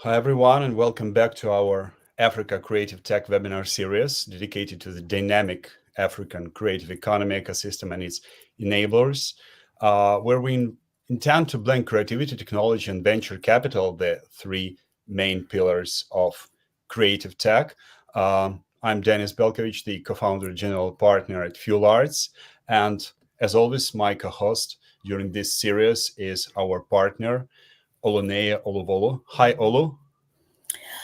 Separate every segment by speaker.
Speaker 1: Hi, everyone, and welcome back to our Africa Creative Tech webinar series dedicated to the dynamic African creative economy ecosystem and its enablers, where we intend to blend creativity, technology, and venture capital, the three main pillars of creative tech. I'm Denis Belkovich, the co-founder general partner at Fuel Arts, and as always, my co-host during this series is our partner, Oluneye Oluvolu. Hi, Olu.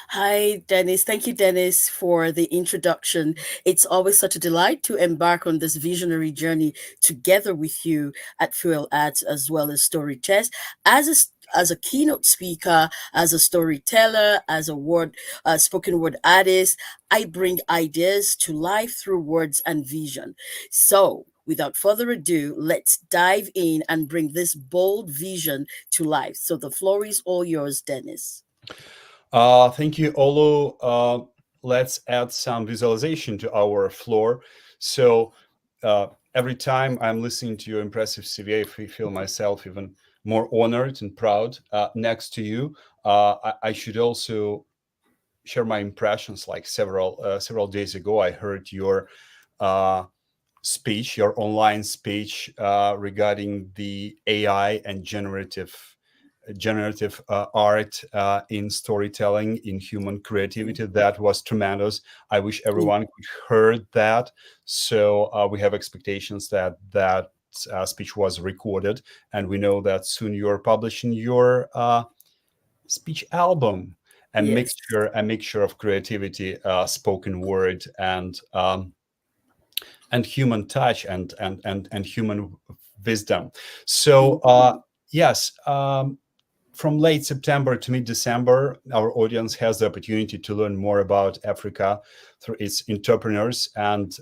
Speaker 2: Hi, Dennis. Thank you, Dennis, for the introduction. It's always such a delight to embark on this visionary journey together with you at Fuel Ads as well as Story Test. As a keynote speaker, as a storyteller, as a spoken word artist, I bring ideas to life through words and vision. So, without further ado, let's dive in and bring this bold vision to life. So, the floor is all yours, Dennis.
Speaker 1: Thank you, Olu. Let's add some visualization to our floor. So every time I'm listening to your impressive CV, I feel myself even more honored and proud. Next to you, I should also share my impressions. Like several days ago, I heard your uh, speech, your online speech regarding the AI and generative art in storytelling, in human creativity. That was tremendous. I wish everyone could heard that. So we have expectations that speech was recorded, and we know that soon you're publishing your speech album.
Speaker 2: Yes.
Speaker 1: A mixture of creativity, spoken word, and human touch and human wisdom. So yes, from late September to mid December, our audience has the opportunity to learn more about Africa through its entrepreneurs and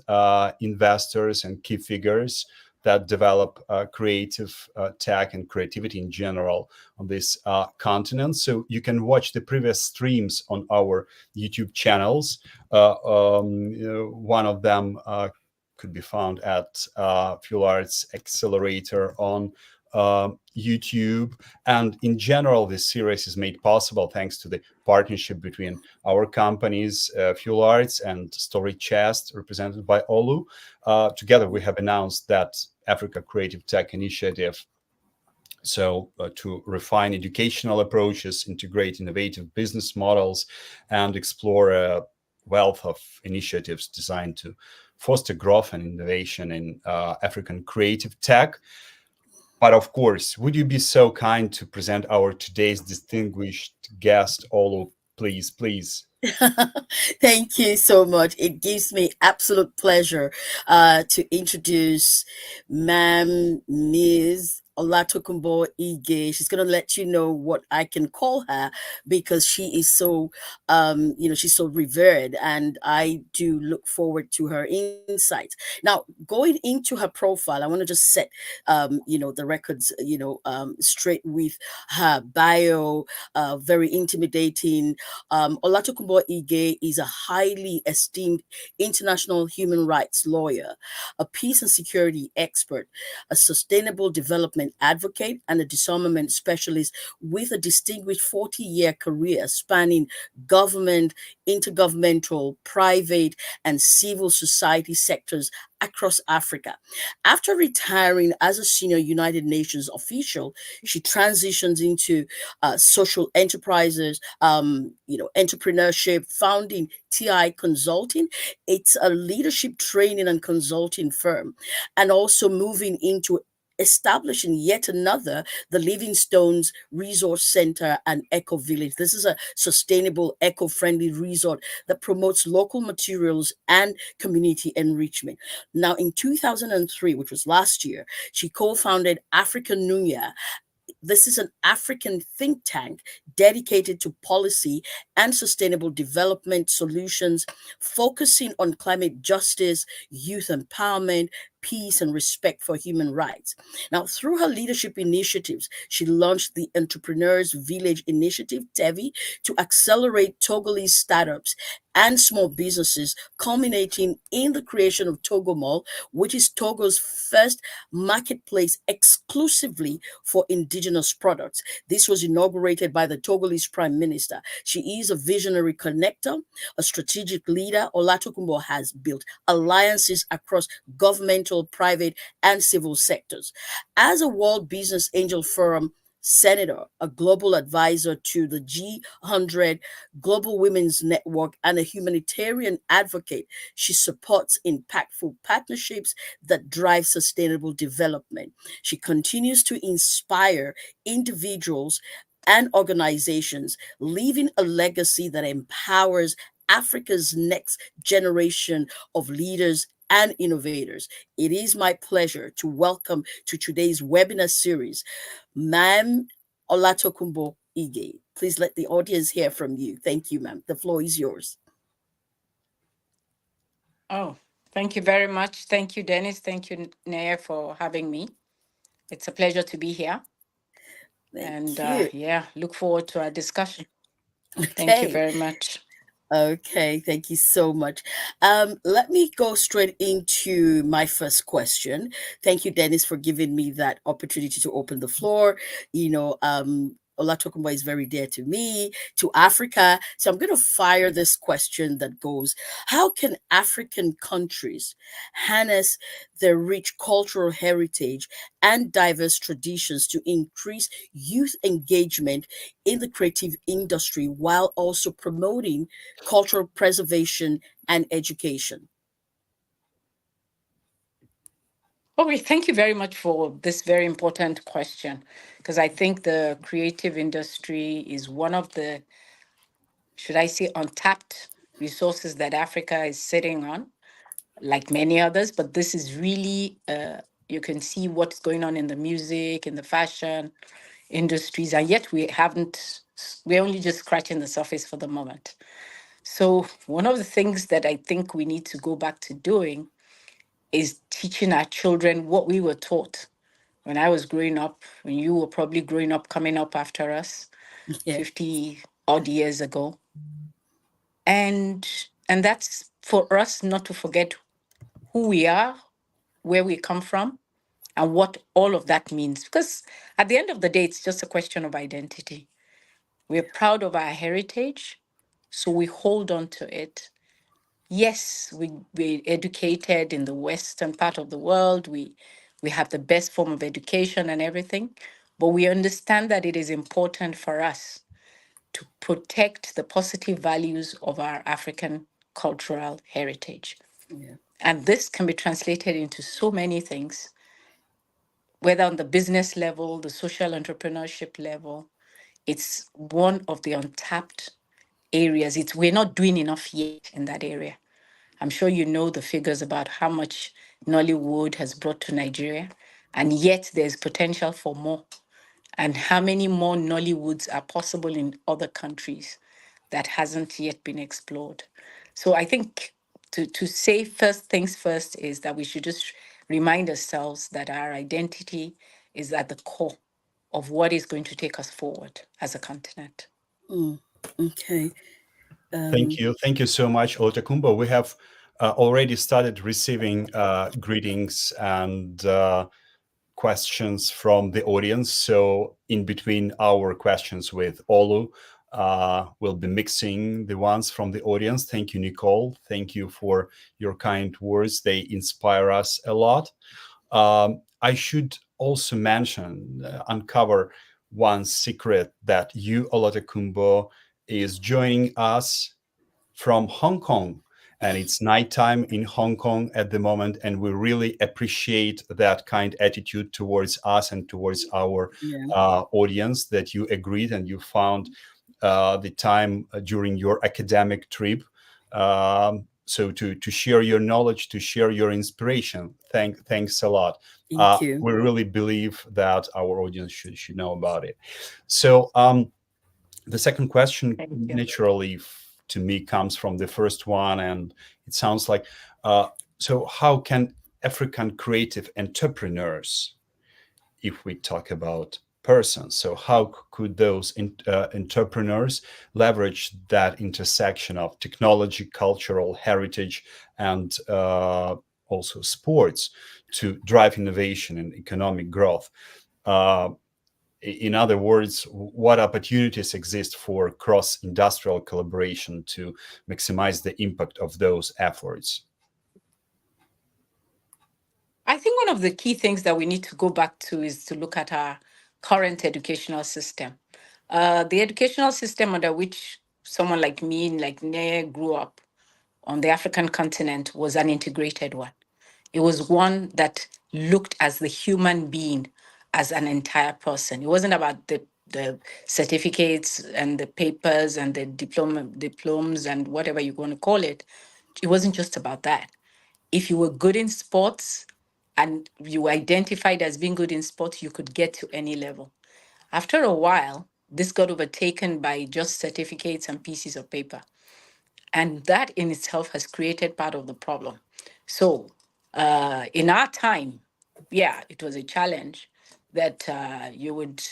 Speaker 1: investors and key figures that develop creative tech and creativity in general on this continent. So you can watch the previous streams on our YouTube channels. One of them could be found at Fuel Arts Accelerator on YouTube. And in general, this series is made possible thanks to the partnership between our companies, Fuel Arts and Story Chest, represented by Olu. Together, we have announced that Africa Creative Tech Initiative. So, to refine educational approaches, integrate innovative business models, and explore a wealth of initiatives designed to foster growth and innovation in African creative tech. But of course, would you be so kind to present our today's distinguished guest, Olu, please, please?
Speaker 2: Thank you so much. It gives me absolute pleasure to introduce Ma'am Ms. Olatokunbo Ige. She's going to let you know what I can call her because she is so, she's so revered, and I do look forward to her insights. Now, going into her profile, I want to just set, the records, straight with her bio, very intimidating. Olatokunbo Ige is a highly esteemed international human rights lawyer, a peace and security expert, a sustainable development advocate, and a disarmament specialist with a distinguished 40-year career spanning government, intergovernmental, private, and civil society sectors across Africa. After retiring as a senior United Nations official, she transitions into social enterprises, entrepreneurship, founding TI Consulting. It's a leadership training and consulting firm, and also moving into establishing yet another, the Livingstone's Resource Center and Eco Village. This is a sustainable, eco-friendly resort that promotes local materials and community enrichment. Now, in 2003, which was last year, she co-founded Afrika Nunya. This is an African think tank dedicated to policy and sustainable development solutions, focusing on climate justice, youth empowerment, peace and respect for human rights. Now, through her leadership initiatives, she launched the Entrepreneurs Village Initiative, TEVI, to accelerate Togolese startups and small businesses, culminating in the creation of Togo Mall, which is Togo's first marketplace exclusively for indigenous products. This was inaugurated by the Togolese Prime Minister. She is a visionary connector, a strategic leader. Olatokunbo has built alliances across governmental, private, and civil sectors. As a World Business Angel Forum senator, a global advisor to the G100 Global Women's Network, and a humanitarian advocate, she supports impactful partnerships that drive sustainable development. She continues to inspire individuals and organizations, leaving a legacy that empowers Africa's next generation of leaders and innovators. It is my pleasure to welcome to today's webinar series, Ma'am Olatokunbo Ige. Please let the audience hear from you. Thank you, ma'am. The floor is yours.
Speaker 3: Oh, thank you very much. Thank you, Dennis. Thank you, Naya, for having me. It's a pleasure to be here.
Speaker 2: Thank you.
Speaker 3: Yeah, look forward to our discussion. Thank you
Speaker 2: Okay.
Speaker 3: very much.
Speaker 2: Okay, thank you so much. Let me go straight into my first question. Thank you, Dennis, for giving me that opportunity to open the floor. Olatokunbo is very dear to me, to Africa. So I'm going to fire this question that goes, how can African countries harness their rich cultural heritage and diverse traditions to increase youth engagement in the creative industry while also promoting cultural preservation and education?
Speaker 3: Okay, thank you very much for this very important question, because I think the creative industry is one of the, should I say, untapped resources that Africa is sitting on, like many others. But this is really, you can see what's going on in the music, in the fashion industries, and yet we're only just scratching the surface for the moment. So, one of the things that I think we need to go back to doing is teaching our children what we were taught when I was growing up, when you were probably growing up, coming up after us
Speaker 2: Yeah,
Speaker 3: 50 odd years ago. And that's for us not to forget who we are, where we come from, and what all of that means. Because at the end of the day, it's just a question of identity. We're proud of our heritage, so we hold on to it. Yes, we're educated in the Western part of the world. We have the best form of education and everything, but we understand that it is important for us to protect the positive values of our African cultural heritage.
Speaker 2: yeah,
Speaker 3: And this can be translated into so many things, whether on the business level, the social entrepreneurship level. It's one of the untapped areas. We're not doing enough yet in that area. I'm sure you know the figures about how much Nollywood has brought to Nigeria, and yet there's potential for more. And how many more Nollywoods are possible in other countries that hasn't yet been explored? So I think to say first things first is that we should just remind ourselves that our identity is at the core of what is going to take us forward as a continent.
Speaker 2: okay.
Speaker 1: Thank you. Thank you so much, Oltakumbo. We have already started receiving greetings and questions from the audience. So in between our questions with Olu, we'll be mixing the ones from the audience. Thank you, Nicole. Thank you for your kind words. They inspire us a lot. I should also mention, uncover one secret, that you, Olatakumbo, is joining us from Hong Kong. And it's nighttime in Hong Kong at the moment. And we really appreciate that kind attitude towards us and towards our
Speaker 2: Yeah,
Speaker 1: audience, that you agreed and you found the time during your academic trip. So to share your knowledge, to share your inspiration. Thanks a lot.
Speaker 2: thank you.
Speaker 1: We really believe that our audience should know about it. So the second question
Speaker 3: Thank you.
Speaker 1: naturally to me comes from the first one, and it sounds like, so how can African creative entrepreneurs, if we talk about persons. So how could those entrepreneurs leverage that intersection of technology, cultural heritage, and also sports to drive innovation and economic growth? In other words, what opportunities exist for cross-industrial collaboration to maximize the impact of those efforts?
Speaker 3: I think one of the key things that we need to go back to is to look at our current educational system. The educational system under which someone like me, like Naya, grew up on the African continent was an integrated one. It was one that looked as the human being as an entire person. It wasn't about the certificates and the papers and the diplomas and whatever you want to call it. It wasn't just about that. If you were good in sports and you were identified as being good in sports, you could get to any level. After a while, this got overtaken by just certificates and pieces of paper. And that in itself has created part of the problem. So, in our time, yeah, it was a challenge that you would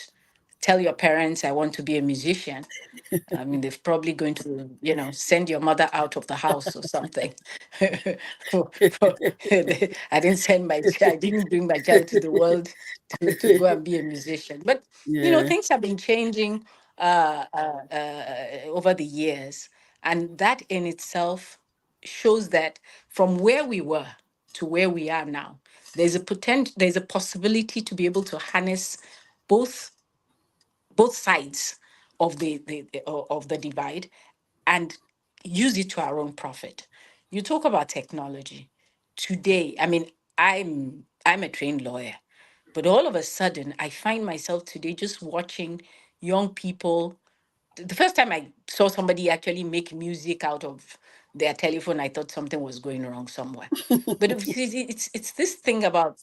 Speaker 3: tell your parents, I want to be a musician. I mean, they're probably going to, send your mother out of the house or something. I didn't send my child, I didn't bring my child to the world to go and be a musician. But,
Speaker 2: Yeah.
Speaker 3: things have been changing over the years. And that in itself shows that from where we were to where we are now, there's a possibility to be able to harness both both sides of of the divide and use it to our own profit. You talk about technology. Today, I mean, I'm a trained lawyer, but all of a sudden I find myself today just watching young people. The first time I saw somebody actually make music out of their telephone, I thought something was going wrong somewhere. But it's this thing about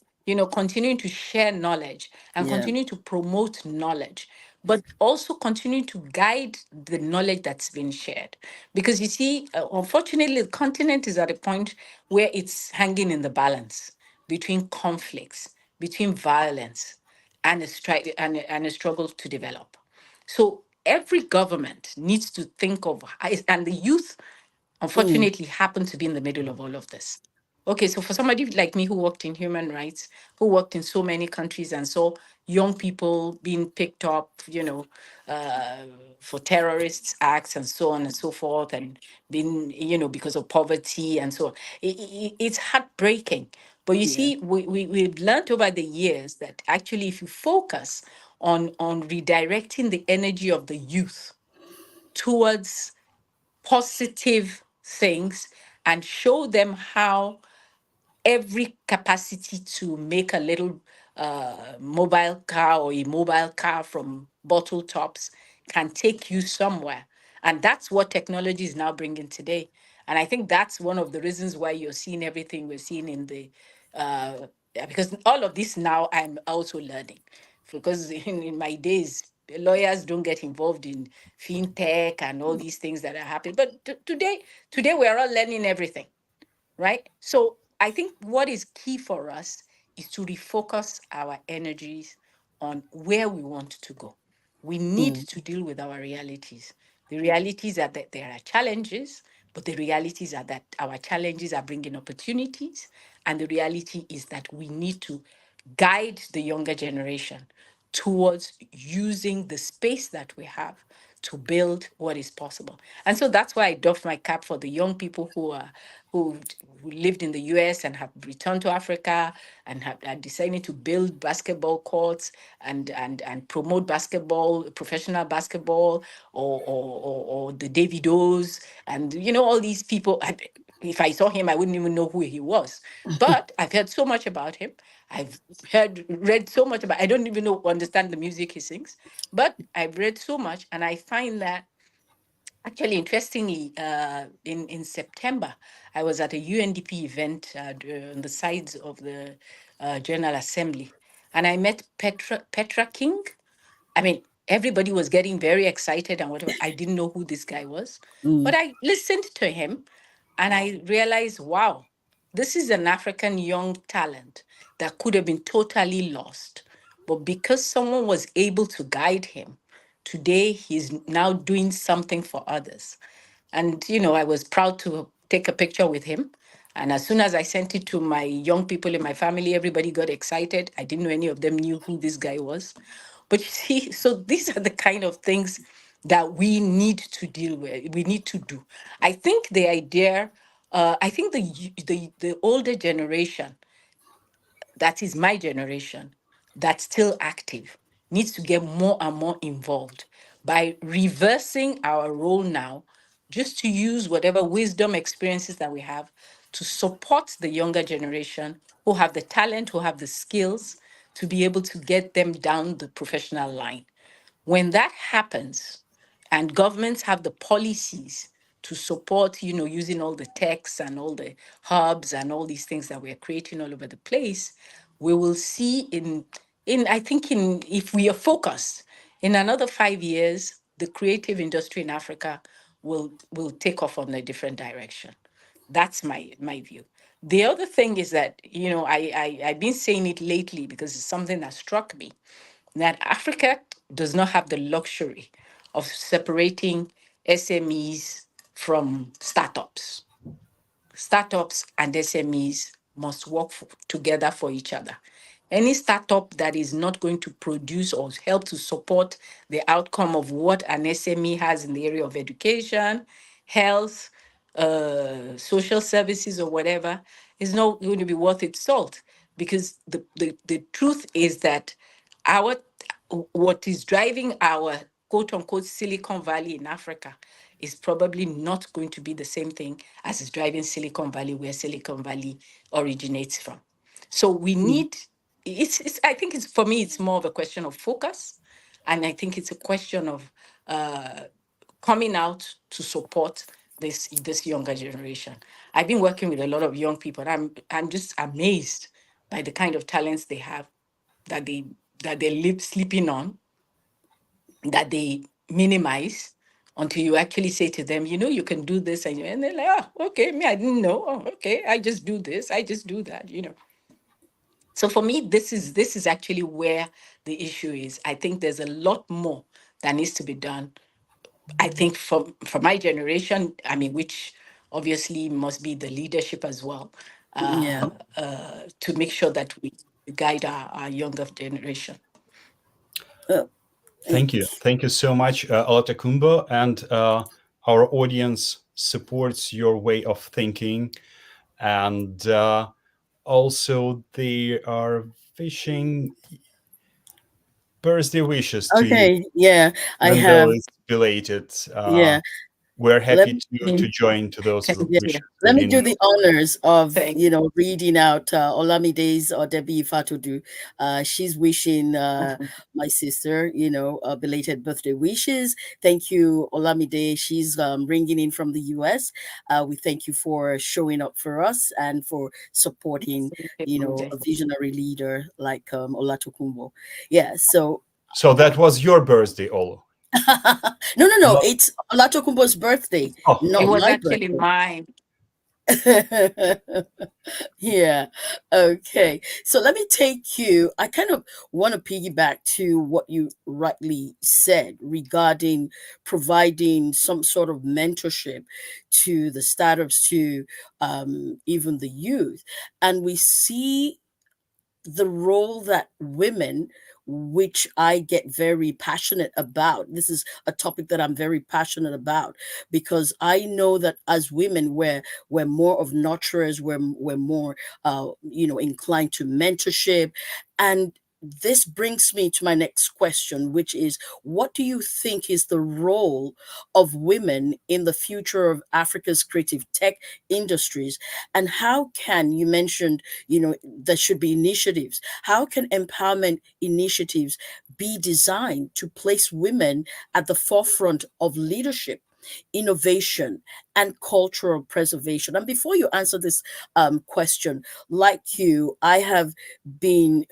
Speaker 3: continuing to share knowledge and
Speaker 2: Yeah.
Speaker 3: continue to promote knowledge, but also continue to guide the knowledge that's been shared. Because you see, unfortunately, the continent is at a point where it's hanging in the balance between conflicts, between violence, and and a struggle to develop. So every government needs to think of, and the youth
Speaker 2: Mm.
Speaker 3: unfortunately happen to be in the middle of all of this. Okay, so for somebody like me who worked in human rights, who worked in so many countries and saw young people being picked up, uh, for terrorists acts and so on and so forth, and being, because of poverty and so on, it's heartbreaking. But you
Speaker 2: Yeah.
Speaker 3: see, we've learned over the years that actually, if you focus on redirecting the energy of the youth towards positive things and show them how every capacity to make a little mobile car or a mobile car from bottle tops can take you somewhere. And that's what technology is now bringing today. And I think that's one of the reasons why you're seeing everything we're seeing in the, yeah, because all of this now I'm also learning. Because in my days, lawyers don't get involved in fintech and all these things that are happening. But today we're all learning everything, right? So I think what is key for us is to refocus our energies on where we want to go. We need
Speaker 2: Mm.
Speaker 3: to deal with our realities. The realities are that there are challenges, but the realities are that our challenges are bringing opportunities. And the reality is that we need to guide the younger generation towards using the space that we have to build what is possible. And so that's why I doff my cap for the young people who who lived in the US and have returned to Africa and have are deciding to build basketball courts and promote basketball, professional basketball, or the Davidos and all these people. If I saw him, I wouldn't even know who he was. But I've heard so much about him. I've read so much about. I don't even understand the music he sings, but I've read so much, and I find that actually interestingly, in September, I was at a UNDP event on the sides of the General Assembly, and I met Petra King. I mean, everybody was getting very excited and whatever. I didn't know who this guy was, but
Speaker 2: Mm.
Speaker 3: I listened to him, and I realized, wow. This is an African young talent that could have been totally lost. But because someone was able to guide him, today he's now doing something for others. And, I was proud to take a picture with him. And as soon as I sent it to my young people in my family, everybody got excited. I didn't know any of them knew who this guy was. But you see, so these are the kind of things that we need to deal with, we need to do. I think the idea, I think the older generation, that is my generation, that's still active, needs to get more and more involved by reversing our role now, just to use whatever wisdom experiences that we have to support the younger generation who have the talent, who have the skills to be able to get them down the professional line. When that happens, and governments have the policies to support, using all the techs and all the hubs and all these things that we're creating all over the place, we will see in I think in if we are focused, in another 5 years, the creative industry in Africa will take off on a different direction. That's my view. The other thing is that, I've been saying it lately because it's something that struck me, that Africa does not have the luxury of separating SMEs from startups. Startups and SMEs must work together for each other. Any startup that is not going to produce or help to support the outcome of what an SME has in the area of education, health, social services, or whatever, is not going to be worth its salt. Because the truth is that our what is driving our quote unquote Silicon Valley in Africa is probably not going to be the same thing as is driving Silicon Valley where Silicon Valley originates from. So we need, it's I think it's, for me, it's more of a question of focus. And I think it's a question of coming out to support this younger generation. I've been working with a lot of young people. I'm just amazed by the kind of talents they have, that they live sleeping on, that they minimize, until you actually say to them, you can do this, and they're like, oh, okay, me, I didn't know. Oh, okay, I just do this, I just do that. So for me, this is actually where the issue is. I think there's a lot more that needs to be done. I think for my generation, I mean, which obviously must be the leadership as well,
Speaker 2: Yeah.
Speaker 3: to make sure that we guide our younger generation.
Speaker 2: Uh,
Speaker 1: Thank you. Thank you so much, Olatakumbo. And our audience supports your way of thinking. And also, they are wishing birthday wishes to you,
Speaker 2: okay. Yeah, I
Speaker 1: even though
Speaker 2: have.
Speaker 1: it's belated.
Speaker 2: Yeah.
Speaker 1: We're
Speaker 2: Let
Speaker 1: happy
Speaker 2: me
Speaker 1: to join to those
Speaker 3: Thank
Speaker 1: wishes
Speaker 3: you.
Speaker 2: let me
Speaker 1: within.
Speaker 2: do the honors of
Speaker 3: Thank
Speaker 2: reading out Olamide's or Debbie Ifatodu. She's wishing my sister belated birthday wishes. Thank you, Olamide. She's ringing in from the US. We thank you for showing up for us and for supporting
Speaker 3: you.
Speaker 2: a visionary leader like Olatokunbo. Yeah, so
Speaker 1: So that was your birthday, Olo.
Speaker 2: no,
Speaker 1: No.
Speaker 2: it's Olatokunbo's birthday,
Speaker 1: Oh,
Speaker 3: It
Speaker 2: not
Speaker 3: was
Speaker 2: my
Speaker 3: actually
Speaker 2: birthday.
Speaker 3: mine.
Speaker 2: Yeah. Okay. So let me take you. I kind of want to piggyback to what you rightly said regarding providing some sort of mentorship to the startups, to even the youth. And we see the role that women, which I get very passionate about. This is a topic that I'm very passionate about because I know that as women, we're more of nurturers, we're more inclined to mentorship. And this brings me to my next question, which is what do you think is the role of women in the future of Africa's creative tech industries? And how can, you mentioned, there should be initiatives. How can empowerment initiatives be designed to place women at the forefront of leadership, innovation, and cultural preservation? And before you answer this question, like you, I have been,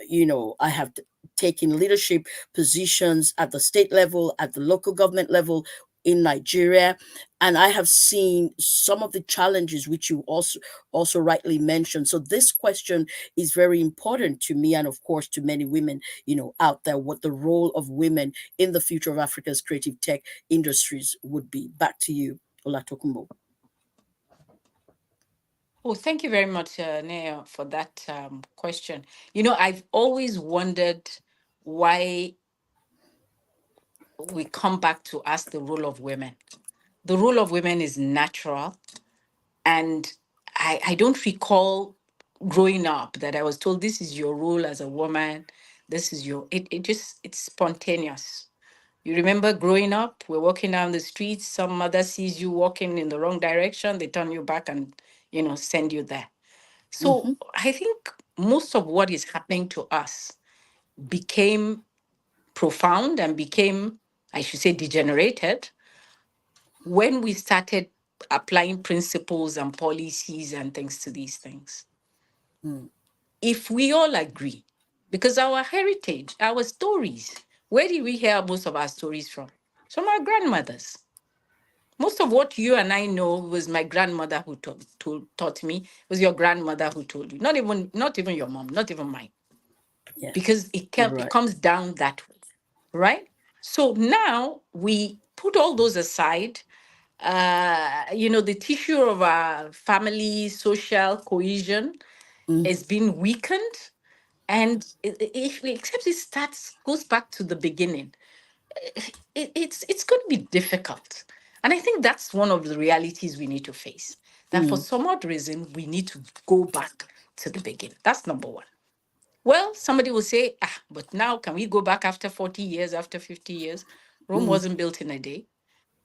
Speaker 2: I have taken leadership positions at the state level, at the local government level, in Nigeria, and I have seen some of the challenges which you also rightly mentioned. So this question is very important to me, and of course to many women, out there, what the role of women in the future of Africa's creative tech industries would be. Back to you, Olatokunbo.
Speaker 3: Oh, thank you very much, Nea, for that question. I've always wondered why we come back to ask the role of women. The role of women is natural. And I don't recall growing up that I was told this is your role as a woman. This is it's spontaneous. You remember growing up, we're walking down the street, some mother sees you walking in the wrong direction, they turn you back and, send you there. So
Speaker 2: Mm-hmm.
Speaker 3: I think most of what is happening to us became profound and became, I should say, degenerated when we started applying principles and policies and things to these things.
Speaker 2: Mm.
Speaker 3: If we all agree, because our heritage, our stories, where did we hear most of our stories from? From our grandmothers. Most of what you and I know was my grandmother who taught me, was your grandmother who told you. Not even your mom, not even mine.
Speaker 2: Yes,
Speaker 3: Because it
Speaker 2: you're
Speaker 3: it
Speaker 2: right.
Speaker 3: comes down that way, right? So now we put all those aside. The tissue of our family social cohesion
Speaker 2: Mm.
Speaker 3: has been weakened, and if we except it goes back to the beginning, it's going to be difficult. And I think that's one of the realities we need to face, that for
Speaker 2: Mm.
Speaker 3: some odd reason we need to go back to the beginning. That's number one. Well, somebody will say, but now can we go back after 40 years, after 50 years? Rome
Speaker 2: Mm.
Speaker 3: wasn't built in a day.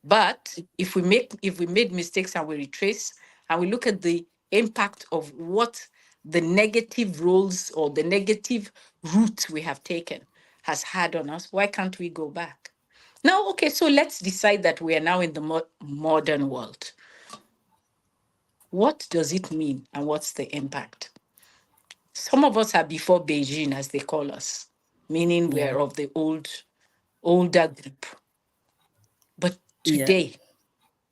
Speaker 3: But if we made mistakes and we retrace and we look at the impact of what the negative roles or the negative route we have taken has had on us, why can't we go back? Now, okay, so let's decide that we are now in the modern world. What does it mean and what's the impact? Some of us are before Beijing, as they call us, meaning we
Speaker 2: Yeah.
Speaker 3: are of the older group. But
Speaker 2: Yeah.
Speaker 3: today,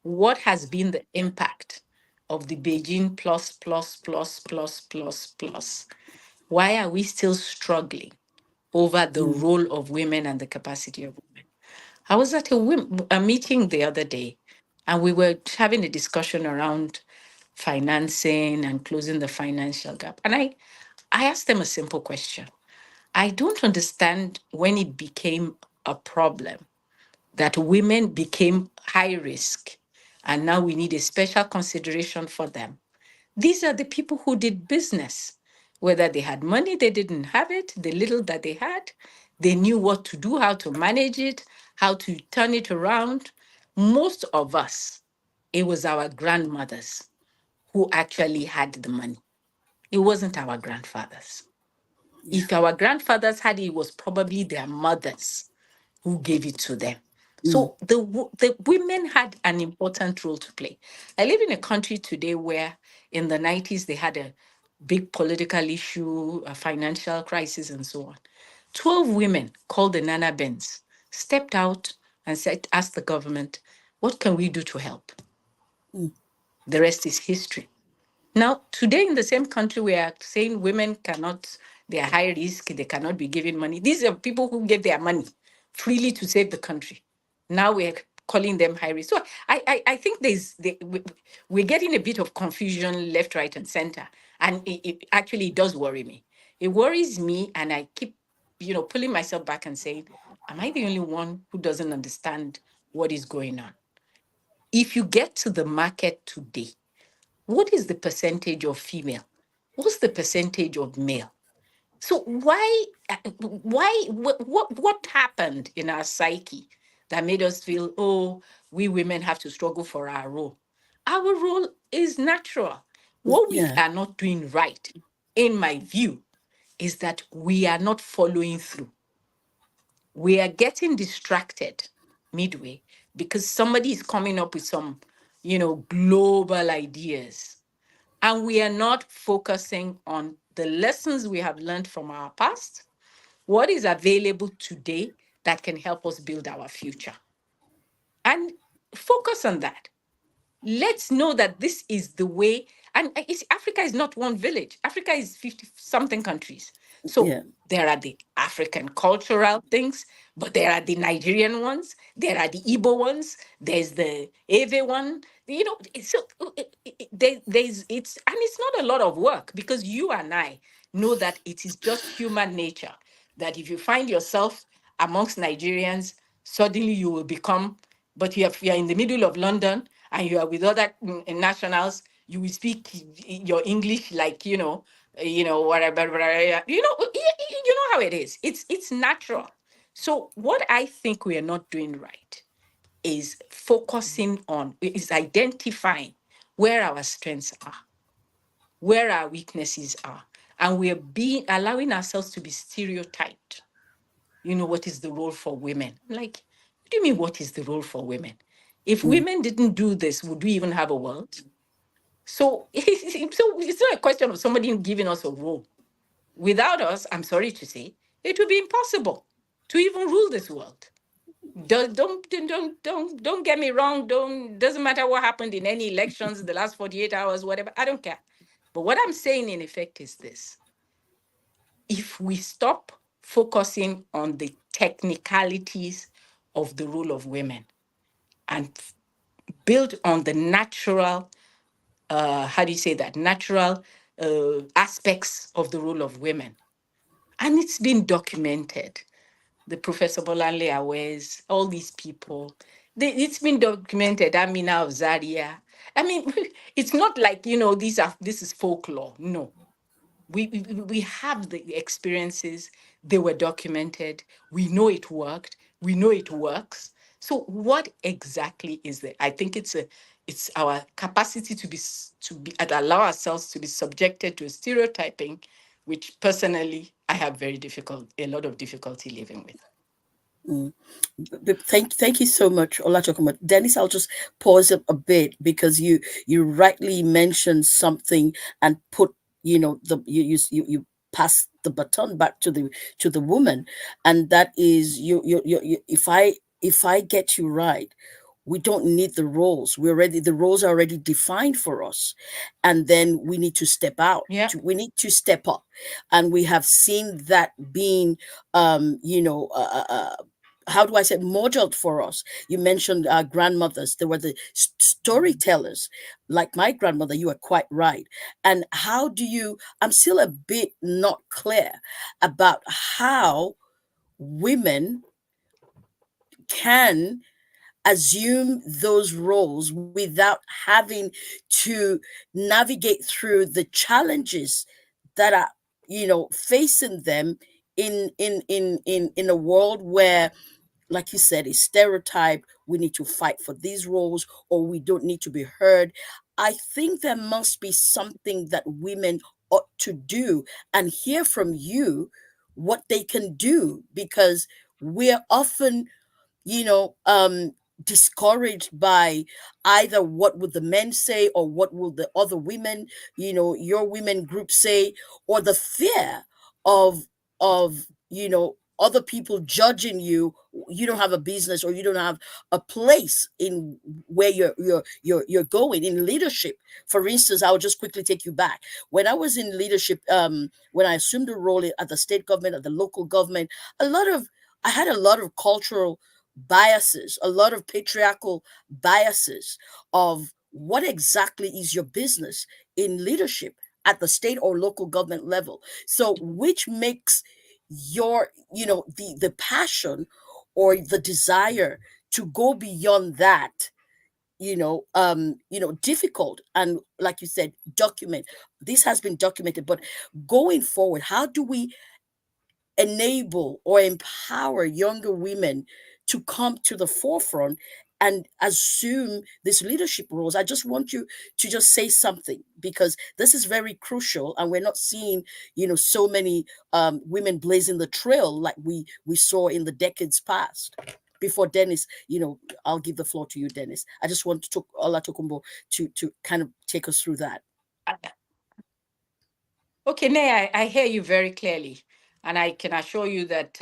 Speaker 3: what has been the impact of the Beijing plus, plus, plus, plus, plus, plus? Why are we still struggling over the
Speaker 2: Mm.
Speaker 3: role of women and the capacity of women? I was at a meeting the other day, and we were having a discussion around financing and closing the financial gap. And I asked them a simple question. I don't understand when it became a problem that women became high risk, and now we need a special consideration for them. These are the people who did business. Whether they had money, they didn't have it, the little that they had, they knew what to do, how to manage it, how to turn it around. Most of us, it was our grandmothers who actually had the money. It wasn't our grandfathers.
Speaker 2: Yeah.
Speaker 3: If our grandfathers had it, it was probably their mothers who gave it to them.
Speaker 2: Mm.
Speaker 3: So the women had an important role to play. I live in a country today where in the 90s they had a big political issue, a financial crisis, and so on. 12 women called the Nana Bens, stepped out and asked the government, what can we do to help?
Speaker 2: Mm.
Speaker 3: The rest is history. Now, today in the same country, we are saying women cannot, they are high risk, they cannot be given money. These are people who gave their money freely to save the country. Now we're calling them high risk. So I think we're getting a bit of confusion left, right, and center. And it actually does worry me. It worries me, and I keep, pulling myself back and saying, am I the only one who doesn't understand what is going on? If you get to the market today, what is the percentage of female? What's the percentage of male? So what happened in our psyche that made us feel, oh, we women have to struggle for our role? Our role is natural. What we
Speaker 2: Yeah.
Speaker 3: are not doing right, in my view, is that we are not following through. We are getting distracted midway because somebody is coming up with some, global ideas, and we are not focusing on the lessons we have learned from our past, what is available today that can help us build our future. And focus on that. Let's know that this is the way. And Africa is not one village. Africa is 50 something countries. So
Speaker 2: Yeah.
Speaker 3: there are the African cultural things, but there are the Nigerian ones, there are the Igbo ones, there's the Ave one. So there's and it's not a lot of work, because you and I know that it is just human nature that if you find yourself amongst Nigerians, suddenly you will become, but you are in the middle of London and you are with other nationals, you will speak your English like, whatever, you know how it is. It's natural. So what I think we are not doing right is identifying where our strengths are, where our weaknesses are, and we are allowing ourselves to be stereotyped. What is the role for women? I'm like, what do you mean, what is the role for women? If
Speaker 2: Mm,
Speaker 3: women didn't do this, would we even have a world? So, it's not a question of somebody giving us a role. Without us, I'm sorry to say, it would be impossible to even rule this world. Don't get me wrong. Doesn't matter what happened in any elections in the last 48 hours, whatever. I don't care. But what I'm saying in effect is this: if we stop focusing on the technicalities of the role of women and build on the natural, how do you say that, natural aspects of the role of women, and it's been documented. The Professor Bolanle Awes, all these people, it's been documented. Amina of Zaria. I mean, it's not like, this is folklore. No, we have the experiences. They were documented. We know it worked. We know it works. So what exactly is it? I think it's our capacity to allow ourselves to be subjected to stereotyping, which personally I have a lot of difficulty living with.
Speaker 2: mm. Thank you so much, Olachokoma. Dennis, I'll just pause a bit because you rightly mentioned something and put, you pass the baton back to the woman, and that is, if I get you right, we don't need the roles. The roles are already defined for us, and then we need to step out.
Speaker 3: Yeah.
Speaker 2: We need to step up, and we have seen that being, how do I say, modeled for us. You mentioned our grandmothers; they were the storytellers, like my grandmother. You are quite right. And how do you? I'm still a bit not clear about how women can assume those roles without having to navigate through the challenges that are, facing them in a world where, like you said, is stereotype. We need to fight for these roles, or we don't need to be heard. I think there must be something that women ought to do and hear from you what they can do, because we're often, you know, um, discouraged by either what would the men say, or what will the other women, your women group say, or the fear of other people judging you. You don't have a business, or you don't have a place in where you're going in leadership. For instance, I'll just quickly take you back when I was in leadership. When I assumed a role at the state government, at the local government, a lot of I had a lot of cultural biases, a lot of patriarchal biases of what exactly is your business in leadership at the state or local government level. So which makes your, the passion or the desire to go beyond that, difficult. And like you said, document. This has been documented, but going forward, how do we enable or empower younger women to come to the forefront and assume these leadership roles? I just want you to just say something, because this is very crucial, and we're not seeing, so many women blazing the trail like we saw in the decades past. Before Dennis, I'll give the floor to you, Dennis. I just want to Ola Tokumbo to kind of take us through that.
Speaker 3: Okay, Nay, I hear you very clearly, and I can assure you that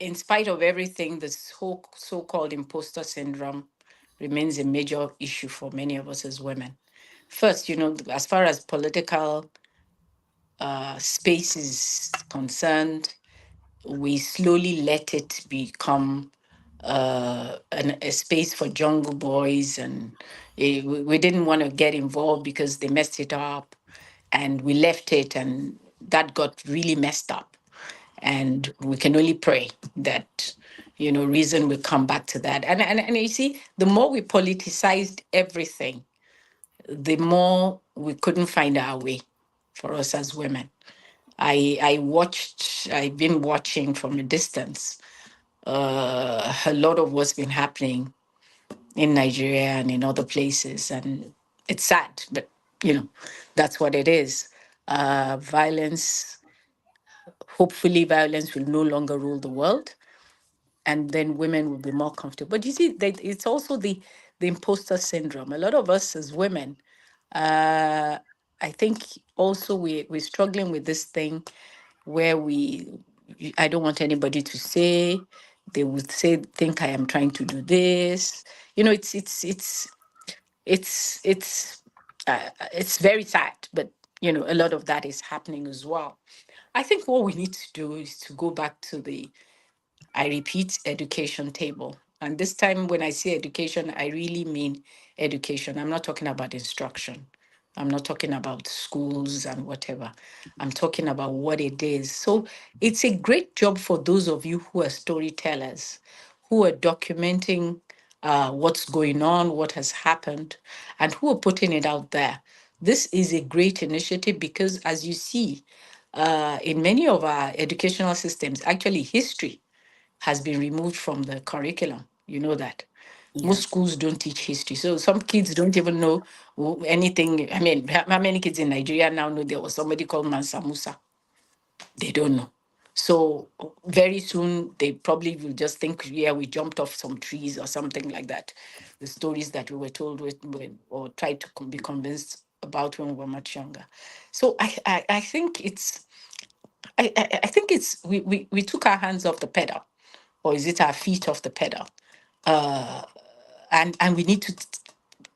Speaker 3: in spite of everything, the so-called imposter syndrome remains a major issue for many of us as women. First, as far as political space is concerned, we slowly let it become a space for jungle boys, and we didn't want to get involved because they messed it up, and we left it, and that got really messed up. And we can only pray that reason will come back to that. And you see, the more we politicized everything, the more we couldn't find our way for us as women. I've been watching from a distance a lot of what's been happening in Nigeria and in other places, and it's sad, but that's what it is. Violence, hopefully, violence will no longer rule the world, and then women will be more comfortable. But you see, it's also the imposter syndrome. A lot of us as women, uh, I think, also we're struggling with this thing where I don't want anybody to say. They would think I am trying to do this. It's it's very sad, but a lot of that is happening as well. I think what we need to do is to go back to the, I repeat, education table. And this time, when I say education, I really mean education. I'm not talking about instruction. I'm not talking about schools and whatever. I'm talking about what it is. So it's a great job for those of you who are storytellers, who are documenting what's going on, what has happened, and who are putting it out there. This is a great initiative because, as you see, in many of our educational systems, actually, history has been removed from the curriculum. You know that.
Speaker 2: Yeah.
Speaker 3: Most schools don't teach history. So some kids don't even know anything. I mean, how many kids in Nigeria now know there was somebody called Mansa Musa? They don't know. So very soon they probably will just think, yeah, we jumped off some trees or something like that. The stories that we were told or tried to be convinced about when we were much younger. So I think I think it's we took our hands off the pedal, or is it our feet off the pedal? And we need to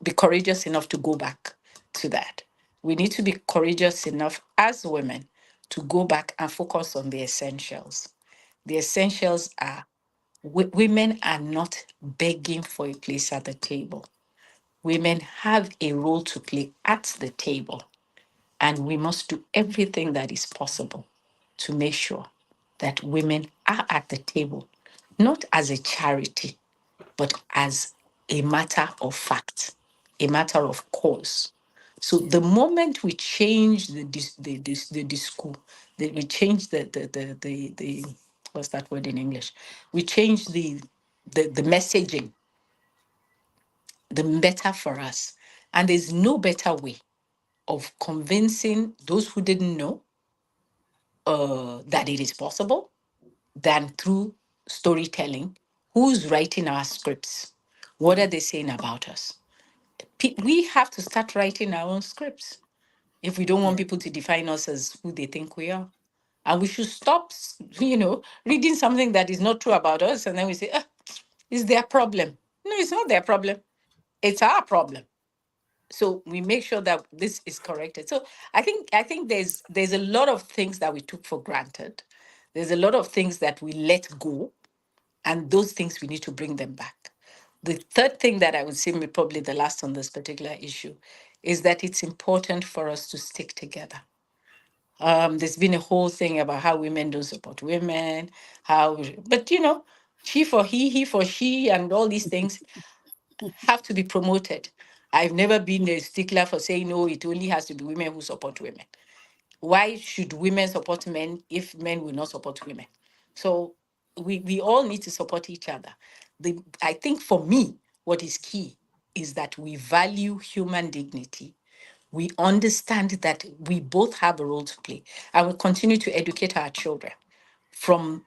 Speaker 3: be courageous enough to go back to that. We need to be courageous enough as women to go back and focus on the essentials. The essentials are women are not begging for a place at the table. Women have a role to play at the table, and we must do everything that is possible to make sure that women are at the table, not as a charity, but as a matter of fact, a matter of course. So
Speaker 2: Yeah.
Speaker 3: the moment we change the discourse, we change the what's that word in English? We change the messaging, the better for us. And there's no better way of convincing those who didn't know that it is possible than through storytelling. Who's writing our scripts? What are they saying about us? We have to start writing our own scripts if we don't want
Speaker 2: Yeah.
Speaker 3: people to define us as who they think we are. And we should stop, reading something that is not true about us, and then we say, it's their problem. No, it's not their problem. It's our problem. So we make sure that this is corrected. So I think there's a lot of things that we took for granted. There's a lot of things that we let go, and those things we need to bring them back. The third thing that I would say, probably the last on this particular issue, is that it's important for us to stick together. There's been a whole thing about how women don't support women, but she for he for she, and all these things have to be promoted. I've never been a stickler for saying, no, it only has to be women who support women. Why should women support men if men will not support women? So we all need to support each other. I think for me, what is key is that we value human dignity. We understand that we both have a role to play, and we continue to educate our children from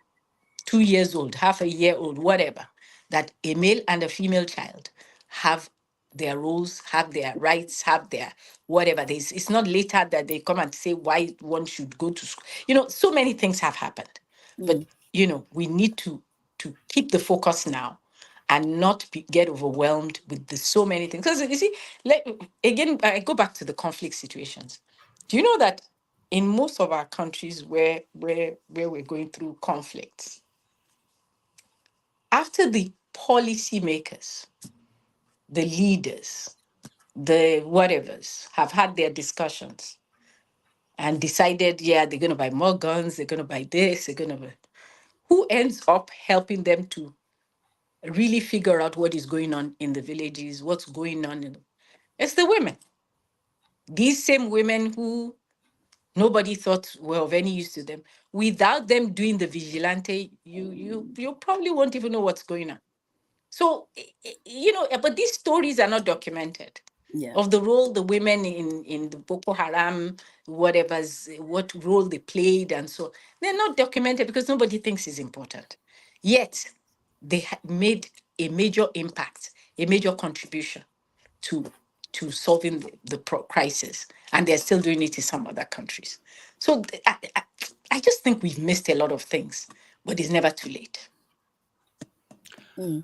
Speaker 3: 2 years old, half a year old, whatever, that a male and a female child have their roles, have their rights, have their whatever. It's not later that they come and say why one should go to school. So many things have happened. But,
Speaker 2: Mm.
Speaker 3: we need to to keep the focus now and not get overwhelmed with the so many things. Because you see, again, I go back to the conflict situations. Do you know that in most of our countries where we're going through conflicts, after the policymakers, the leaders, the whatevers have had their discussions and decided, yeah, they're going to buy more guns, they're going to buy this, they're going to buy, who ends up helping them to really figure out what is going on in the villages, what's going on it's the women. These same women who nobody thought were of any use to them. Without them doing the vigilante, you probably won't even know what's going on. So but these stories are not documented
Speaker 2: Yeah.
Speaker 3: of the role the women in the Boko Haram, what role they played, and so they're not documented because nobody thinks it's important. Yet they made a major impact, a major contribution to solving the crisis, and they're still doing it in some other countries. So I just think we've missed a lot of things, but it's never too late.
Speaker 2: Mm.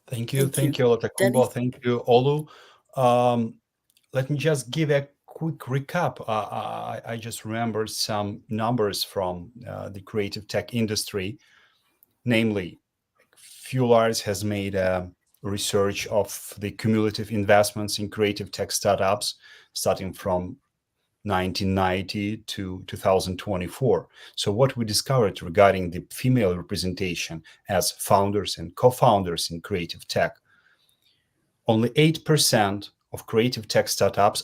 Speaker 1: Thank
Speaker 2: Thank you,
Speaker 1: you, Lotakumbo.
Speaker 2: Dennis.
Speaker 1: Thank you, Olu. Um, Let me just give a quick recap. I just remembered some numbers from the creative tech industry. Namely, Fuel Arts has made a research of the cumulative investments in creative tech startups starting from 1990 to 2024. So what we discovered regarding the female representation as founders and co-founders in creative tech, only 8% of creative tech startups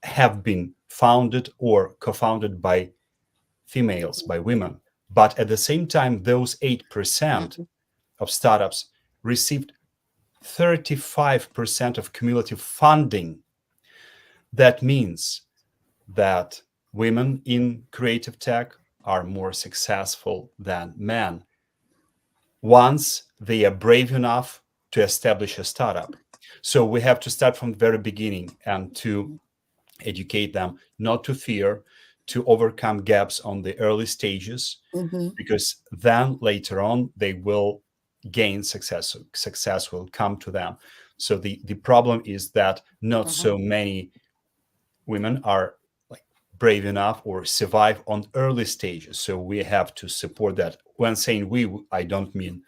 Speaker 1: have been founded or co-founded by females, by women. But at the same time, those 8%
Speaker 2: Mhm.
Speaker 1: of startups received 35% of cumulative funding. That means that women in creative tech are more successful than men once they are brave enough to establish a startup. So we have to start from the very beginning and to educate them not to fear, to overcome gaps on the early stages,
Speaker 2: Mhm.
Speaker 1: because then later on they will gain success. Success will come to them. So the problem is that not so many women are like brave enough or survive on early stages. So we have to support that. When saying we, I don't mean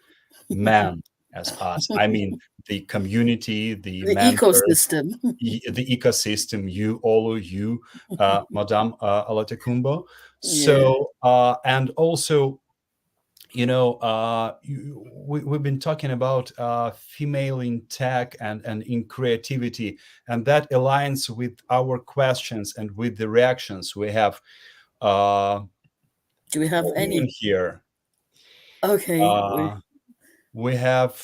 Speaker 1: man as us. I mean the community, the
Speaker 2: The
Speaker 1: mentors,
Speaker 2: ecosystem.
Speaker 1: the ecosystem, you, all of you, Madame Alatekumbo.
Speaker 2: Yeah.
Speaker 1: So, and also, we've been talking about female in tech and in creativity, and that aligns with our questions and with the reactions. We have uh,
Speaker 2: Do we have
Speaker 1: 4 women
Speaker 2: any?
Speaker 1: here.
Speaker 2: Okay.
Speaker 1: Uh, we have,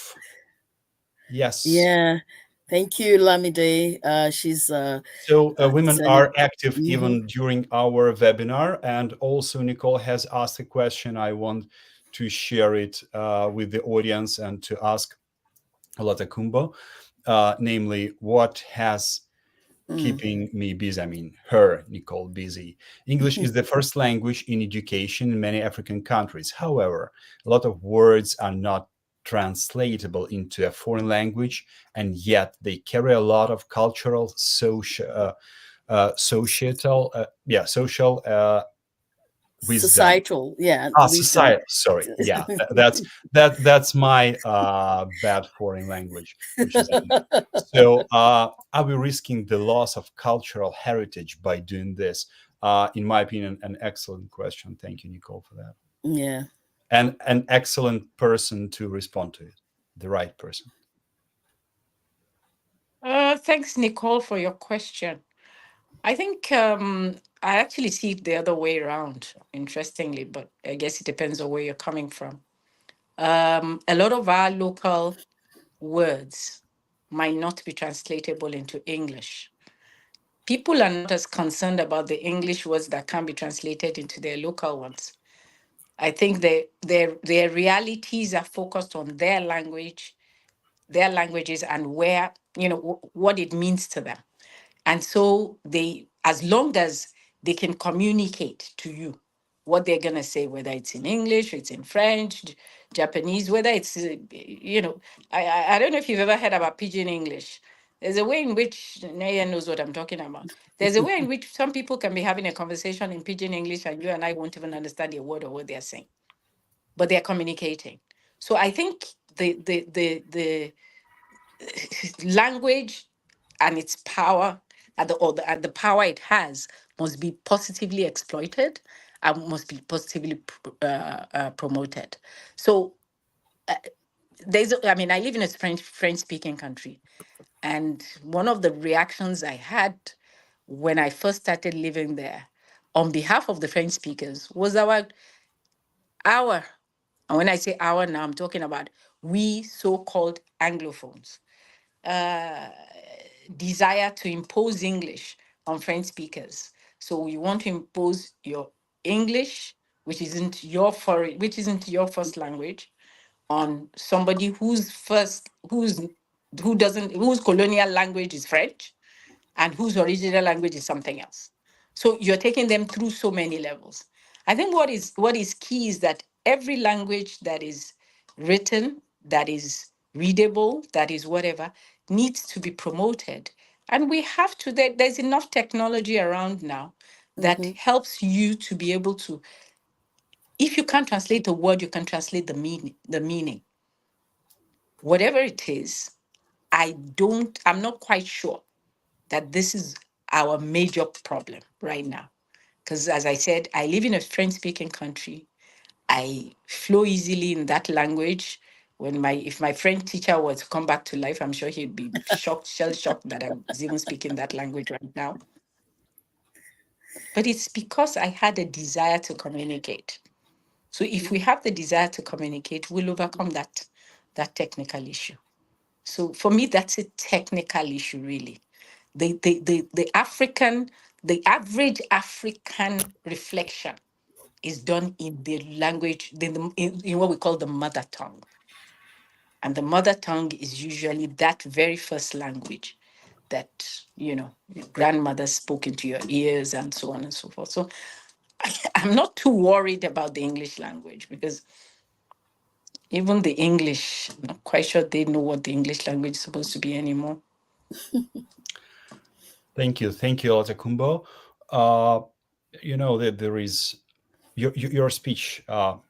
Speaker 1: yes.
Speaker 2: Yeah. Thank you, Lamide. She's
Speaker 1: So women
Speaker 2: sending.
Speaker 1: are active
Speaker 2: Mhm.
Speaker 1: even during our webinar. And also Nicole has asked a question. I want to share it with the audience and to ask Latakumbo, namely, what has
Speaker 2: Mm.
Speaker 1: keeping me busy? I mean, her, Nicole, busy. English is the first language in education in many African countries. However, a lot of words are not translatable into a foreign language, and yet they carry a lot of cultural, societal, social wisdom.
Speaker 2: Societal, yeah, wisdom.
Speaker 1: Society. Sorry. Yeah, that's my bad foreign language, which is English. So, are we risking the loss of cultural heritage by doing this? In my opinion, an excellent question. Thank you, Nicole, for that.
Speaker 2: Yeah.
Speaker 1: And an excellent person to respond to it, the right person.
Speaker 3: Thanks, Nicole, for your question. I think I actually see it the other way around, interestingly, but I guess it depends on where you're coming from. A lot of our local words might not be translatable into English. People are not as concerned about the English words that can be translated into their local ones. I think their realities are focused on their languages, and where, what it means to them. And so as long as they can communicate to you, what they're going to say, whether it's in English, or it's in French, Japanese, whether it's, I don't know if you've ever heard about pidgin English. There's a way in which, Naya knows what I'm talking about. There's a way in which some people can be having a conversation in pidgin English and you and I won't even understand a word of what they're saying, but they're communicating. So I think the language and its power and the power it has must be positively exploited and must be positively promoted. So I live in a French speaking country, and one of the reactions I had when I first started living there on behalf of the French speakers was our, and when I say our now, I'm talking about we so-called Anglophones, uh, desire to impose English on French speakers. So you want to impose your English, which isn't your first language, on somebody whose colonial language is French and whose original language is something else. So you're taking them through so many levels. I think what is key is that every language that is written, that is readable, that is whatever, needs to be promoted. And we have to, there's enough technology around now that helps you to be able to, if you can't translate a word, you can translate the meaning. Whatever it is, I'm not quite sure that this is our major problem right now. Because as I said, I live in a French-speaking country. I flow easily in that language. If my French teacher was to come back to life, I'm sure he'd be shocked, shell shocked that I was even speaking that language right now. But it's because I had a desire to communicate. So if we have the desire to communicate, we'll overcome that technical issue. So for me, that's a technical issue, really. The average African reflection is done in the language, in what we call the mother tongue. And the mother tongue is usually that very first language that, your grandmother spoke into your ears and so on and so forth. So I'm not too worried about the English language because even the English, I'm not quite sure they know what the English language is supposed to be anymore.
Speaker 1: Thank you, Olatekumbo. That there is your speech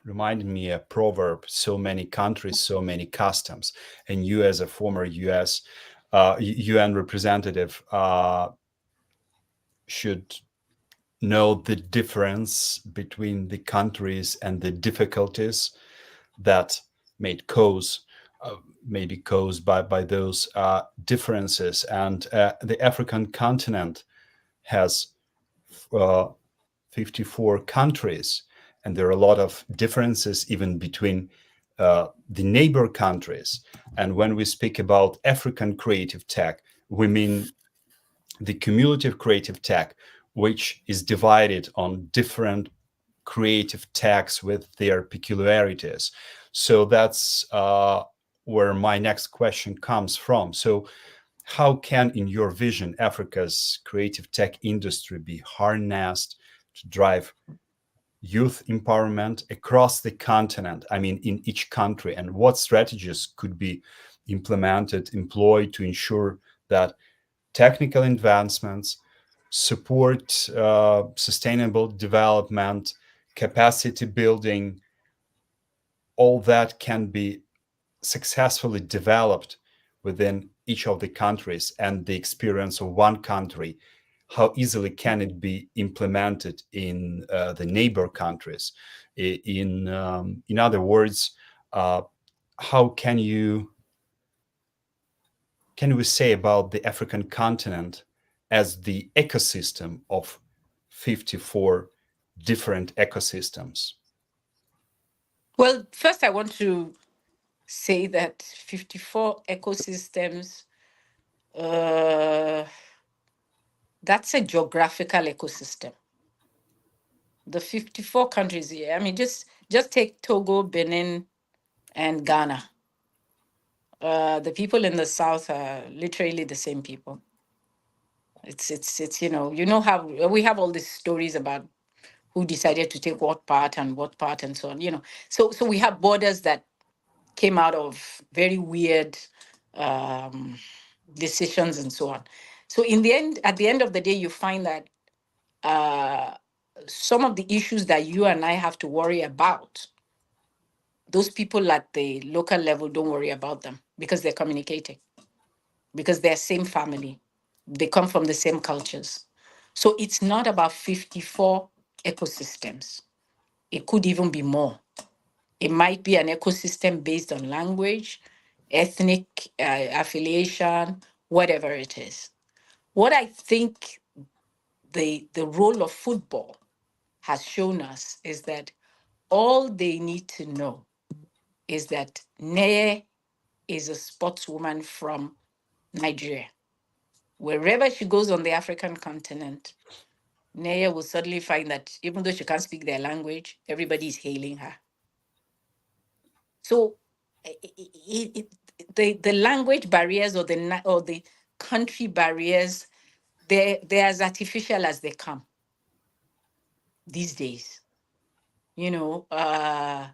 Speaker 1: reminded me a proverb: "So many countries, so many customs." And you, as a former U.S. UN representative, should know the difference between the countries and the difficulties that may be caused by those differences. And the African continent has 54 countries, and there are a lot of differences even between the neighbor countries. And when we speak about African creative tech, we mean the cumulative creative tech, which is divided on different creative techs with their peculiarities. So that's where my next question comes from. So how can, in your vision, Africa's creative tech industry be harnessed to drive youth empowerment across the continent? I mean, in each country, and what strategies could be employed to ensure that technical advancements support sustainable development, capacity building, all that can be successfully developed within each of the countries, and the experience of one country, how easily can it be implemented in the neighbor countries? In other words, how can we say about the African continent as the ecosystem of 54 different ecosystems?
Speaker 3: Well, first I want to say that 54 ecosystems, that's a geographical ecosystem. The 54 countries here, just take Togo, Benin, and Ghana. The people in the south are literally the same people. It's how we have all these stories about who decided to take what part and so on, you know. So we have borders that came out of very weird um, decisions and so on. So in the end, at the end of the day, you find that uh, some of the issues that you and I have to worry about, those people at the local level don't worry about them because they're communicating, because they're same family, they come from the same cultures. So it's not about 54 ecosystems. It could even be more. It might be an ecosystem based on language, ethnic affiliation, whatever it is. What I think the role of football has shown us is that all they need to know is that Neye is a sportswoman from Nigeria. Wherever she goes on the African continent, Neye will suddenly find that even though she can't speak their language, everybody is hailing her. So the language barriers or the country barriers, they're as artificial as they come these days. You know, I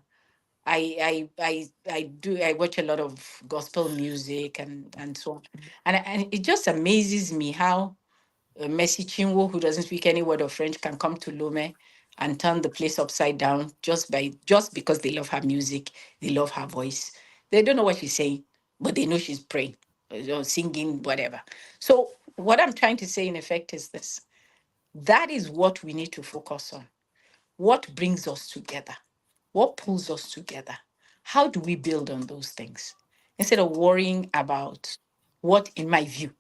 Speaker 3: watch a lot of gospel music and so on, and it just amazes me how Messi Chinwo, who doesn't speak any word of French, can come to Lome and turn the place upside down just because they love her music, they love her voice. They don't know what she's saying, but they know she's praying, or singing, whatever. So what I'm trying to say in effect is this: that is what we need to focus on. What brings us together? What pulls us together? How do we build on those things instead of worrying about what, in my view,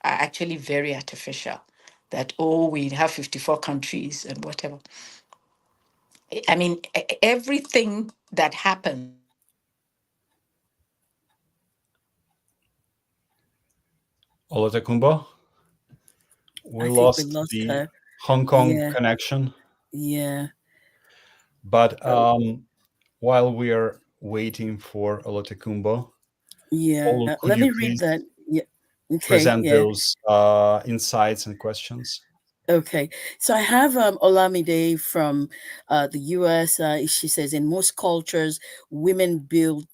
Speaker 3: are actually very artificial? That, oh, we have 54 countries and whatever. I mean, everything that happens
Speaker 1: Olusegun, we
Speaker 2: I think we
Speaker 1: lost
Speaker 2: lost
Speaker 1: the
Speaker 2: her.
Speaker 1: Hong Kong
Speaker 2: Yeah,
Speaker 1: connection,
Speaker 2: yeah.
Speaker 1: but
Speaker 2: Oh,
Speaker 1: while we are waiting for Olusegun,
Speaker 2: yeah.
Speaker 1: Olu, could
Speaker 2: Let
Speaker 1: you
Speaker 2: me read
Speaker 1: please
Speaker 2: that. Yeah. Okay,
Speaker 1: present
Speaker 2: yeah.
Speaker 1: those insights and questions?
Speaker 2: Okay, so I have Olamide from the US. She says, in most cultures, women build,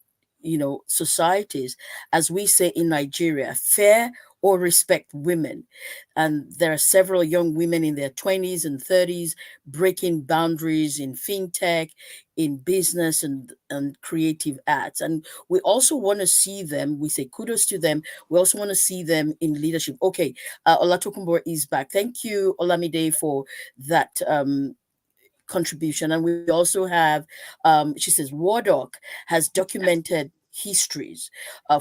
Speaker 2: societies, as we say in Nigeria, fair or respect women. And there are several young women in their 20s and 30s breaking boundaries in fintech, in business, and creative arts. And we also want to see them, we say kudos to them. We also want to see them in leadership. Okay, Olatokunbo is back. Thank you, Olamide, for that contribution. And we also have, she says, Wardock has documented histories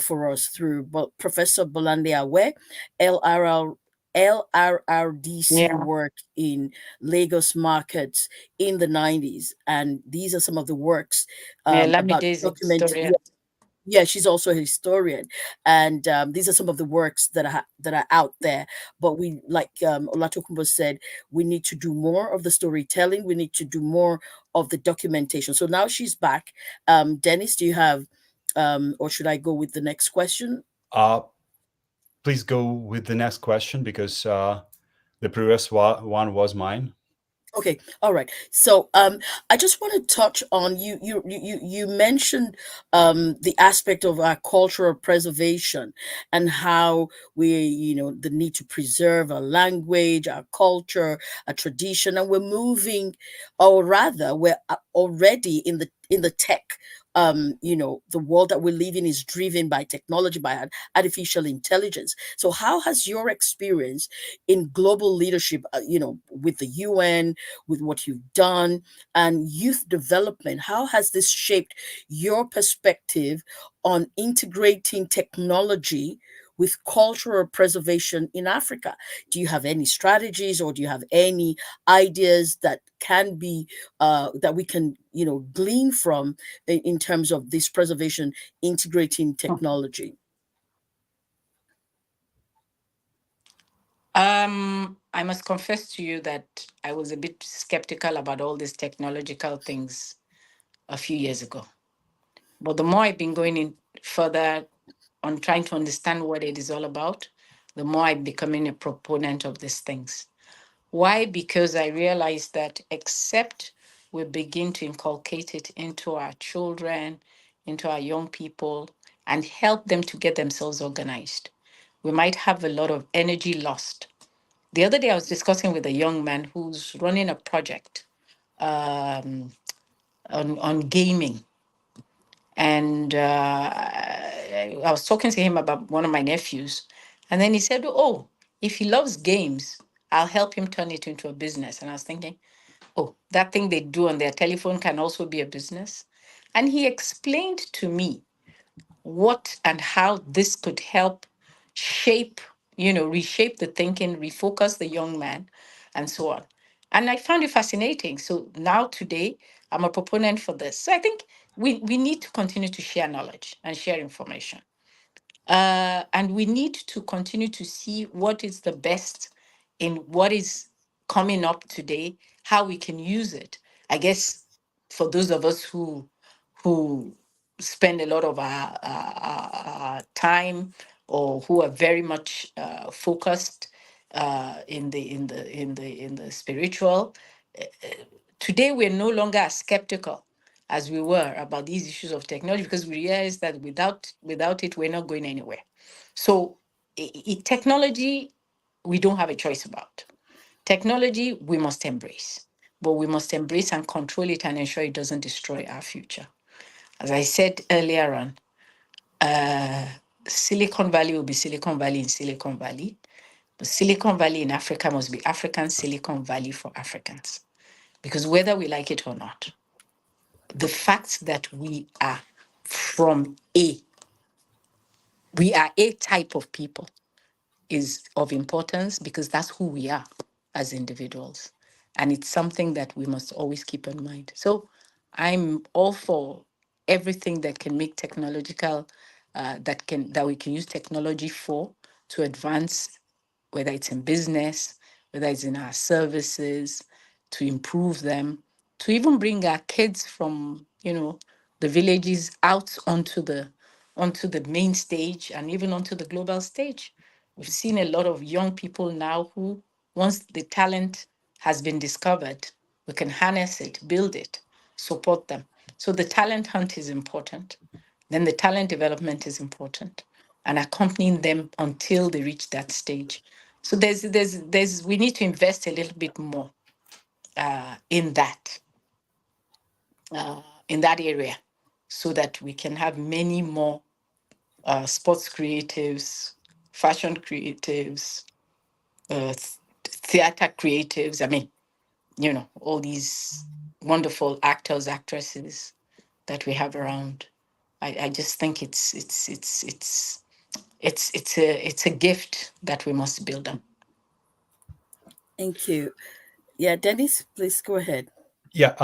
Speaker 2: for us through Professor Bolande Awe, LRL. LRRDC
Speaker 3: Yeah.
Speaker 2: work in Lagos markets in the 90s. And these are some of the works
Speaker 3: Lamide
Speaker 2: about
Speaker 3: is a
Speaker 2: documenting.
Speaker 3: historian.
Speaker 2: Yeah, she's also a historian, and these are some of the works that are out there. But we, like Olatokunbo said, we need to do more of the storytelling. We need to do more of the documentation. So now she's back. Dennis, do you have, or should I go with the next question?
Speaker 1: Uh, please go with the next question because the previous one was mine.
Speaker 2: Okay, all right. So I just want to touch on you mentioned the aspect of our cultural preservation and how we, the need to preserve our language, our culture, our tradition, and we're moving, or rather we're already in the tech. The world that we live in is driven by technology, by artificial intelligence. So how has your experience in global leadership, with the UN, with what you've done, and youth development, how has this shaped your perspective on integrating technology with cultural preservation in Africa? Do you have any strategies, or do you have any ideas that can be that we can glean from in terms of this preservation integrating technology?
Speaker 3: I must confess to you that I was a bit skeptical about all these technological things a few years ago. But the more I've been going in further on trying to understand what it is all about, the more I'm becoming a proponent of these things. Why? Because I realized that except we begin to inculcate it into our children, into our young people, and help them to get themselves organized, we might have a lot of energy lost. The other day, I was discussing with a young man who's running a project on gaming. And I was talking to him about one of my nephews. And then he said, "Oh, if he loves games, I'll help him turn it into a business." And I was thinking, oh, that thing they do on their telephone can also be a business. And he explained to me what and how this could help shape, reshape the thinking, refocus the young man, and so on. And I found it fascinating. So now today, I'm a proponent for this. So I think we need to continue to share knowledge and share information. And we need to continue to see what is the best in what is coming up today, how we can use it. I guess for those of us who spend a lot of our time, or who are very much focused in the spiritual, today we're no longer as skeptical as we were about these issues of technology, because we realize that without it we're not going anywhere. So technology, we don't have a choice about. Technology we must embrace, but we must embrace and control it and ensure it doesn't destroy our future. As I said earlier on, Silicon Valley will be Silicon Valley in Silicon Valley, but Silicon Valley in Africa must be African Silicon Valley for Africans. Because whether we like it or not, the fact that from a, we are a type of people is of importance, because that's who we are as individuals. And it's something that we must always keep in mind. So I'm all for everything that can make technological, that we can use technology for, to advance, whether it's in business, whether it's in our services, to improve them, to even bring our kids from, the villages out onto the main stage, and even onto the global stage. We've seen a lot of young people now who, once the talent has been discovered, we can harness it, build it, support them. So the talent hunt is important. Then the talent development is important, and accompanying them until they reach that stage. So we need to invest a little bit more in that area, so that we can have many more sports creatives, fashion creatives, theater creatives. I mean, all these wonderful actors, actresses that we have around. I just think it's a gift that we must build on.
Speaker 2: Thank you. Yeah, Dennis, please go ahead.
Speaker 1: Yeah,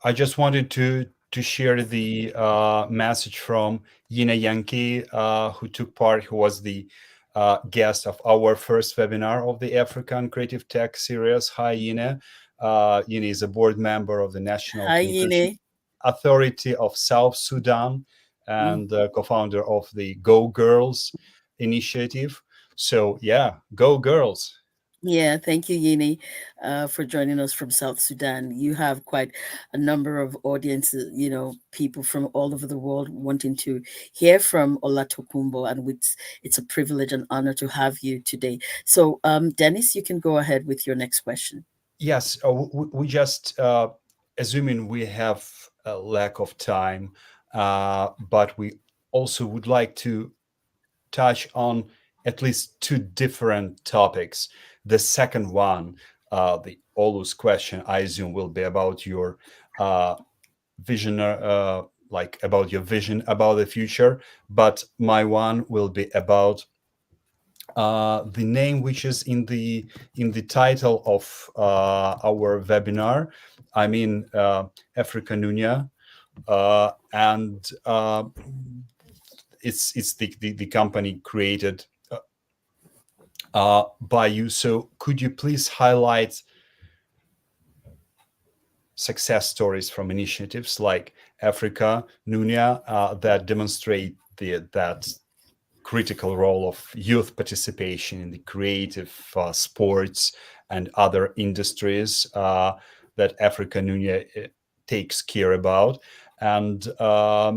Speaker 1: I just wanted to share the message from Yina Yankee, who took part, who was the guest of our first webinar of the African Creative Tech series. Hi, Yina. Yina is a board member of the National
Speaker 2: Hi,
Speaker 1: Communication
Speaker 2: Yine.
Speaker 1: Authority of South Sudan,
Speaker 2: Mm.
Speaker 1: and co-founder of the Go Girls initiative. So yeah, go girls.
Speaker 2: Yeah, thank you, Yini, for joining us from South Sudan. You have quite a number of audiences, people from all over the world wanting to hear from Olatokumbo, and it's a privilege and honor to have you today. So, Dennis, you can go ahead with your next question.
Speaker 1: Yes, we just assuming we have a lack of time, but we also would like to touch on at least two different topics. The second one, the always question, I assume, will be about your uh, vision, like about your vision about the future. But my one will be about the name which is in the title of our webinar. I mean, Afrika Nunya, and it's the company created by you. So could you please highlight success stories from initiatives like Afrika Nunya that demonstrate that critical role of youth participation in the creative sports and other industries that Afrika Nunya takes care about, and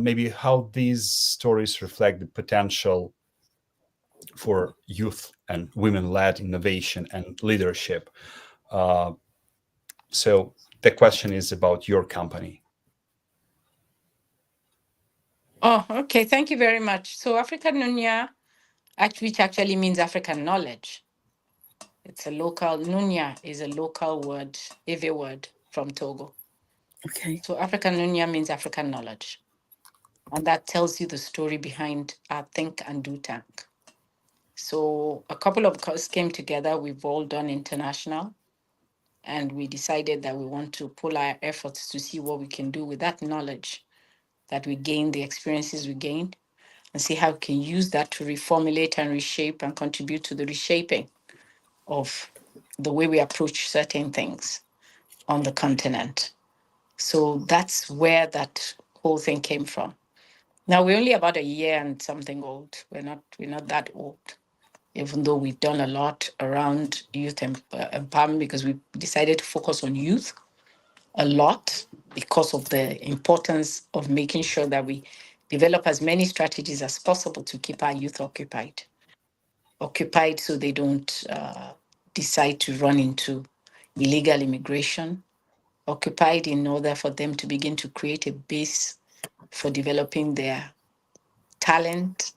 Speaker 1: maybe how these stories reflect the potential for youth and women-led innovation and leadership. So the question is about your company.
Speaker 3: Oh, okay. Thank you very much. So Afrika Nunya, which actually means African knowledge. It's a local, Nunya is a local word, Ewe word from Togo.
Speaker 2: Okay.
Speaker 3: So Afrika Nunya means African knowledge. And that tells you the story behind our Think and Do tank. So a couple of us came together. We've all done international. And we decided that we want to pull our efforts to see what we can do with that knowledge that we gained, the experiences we gained, and see how we can use that to reformulate and reshape and contribute to the reshaping of the way we approach certain things on the continent. So that's where that whole thing came from. Now we're only about a year and something old. We're not that old, even though we've done a lot around youth empowerment, because we decided to focus on youth a lot because of the importance of making sure that we develop as many strategies as possible to keep our youth occupied so they don't decide to run into illegal immigration, occupied in order for them to begin to create a base for developing their talent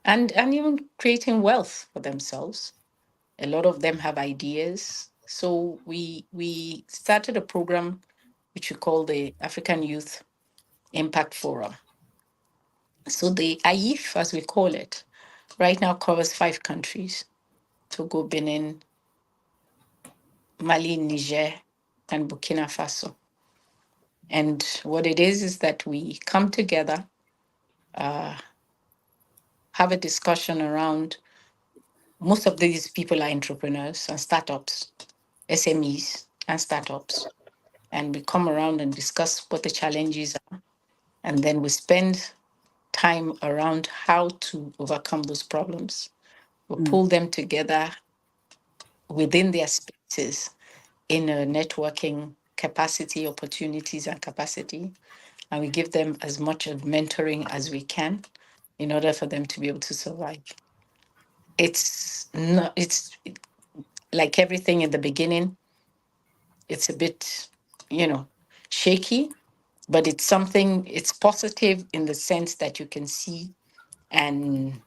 Speaker 3: and even creating wealth for themselves. A lot of them have ideas. So we started a program which we call the African Youth Impact Forum. So the AIF, as we call it, right now covers 5 countries: Togo, Benin, Mali, Niger, and Burkina Faso. And what it is that we come together, have a discussion around, most of these people are entrepreneurs and startups, SMEs and startups. And we come around and discuss what the challenges are. And then we spend time around how to overcome those problems. We
Speaker 2: Mm.
Speaker 3: pull them together within their spaces in a networking capacity, opportunities, and capacity. And we give them as much of mentoring as we can in order for them to be able to survive. It's not, it's like everything in the beginning, it's a bit, shaky, but it's something, it's positive in the sense that you can see and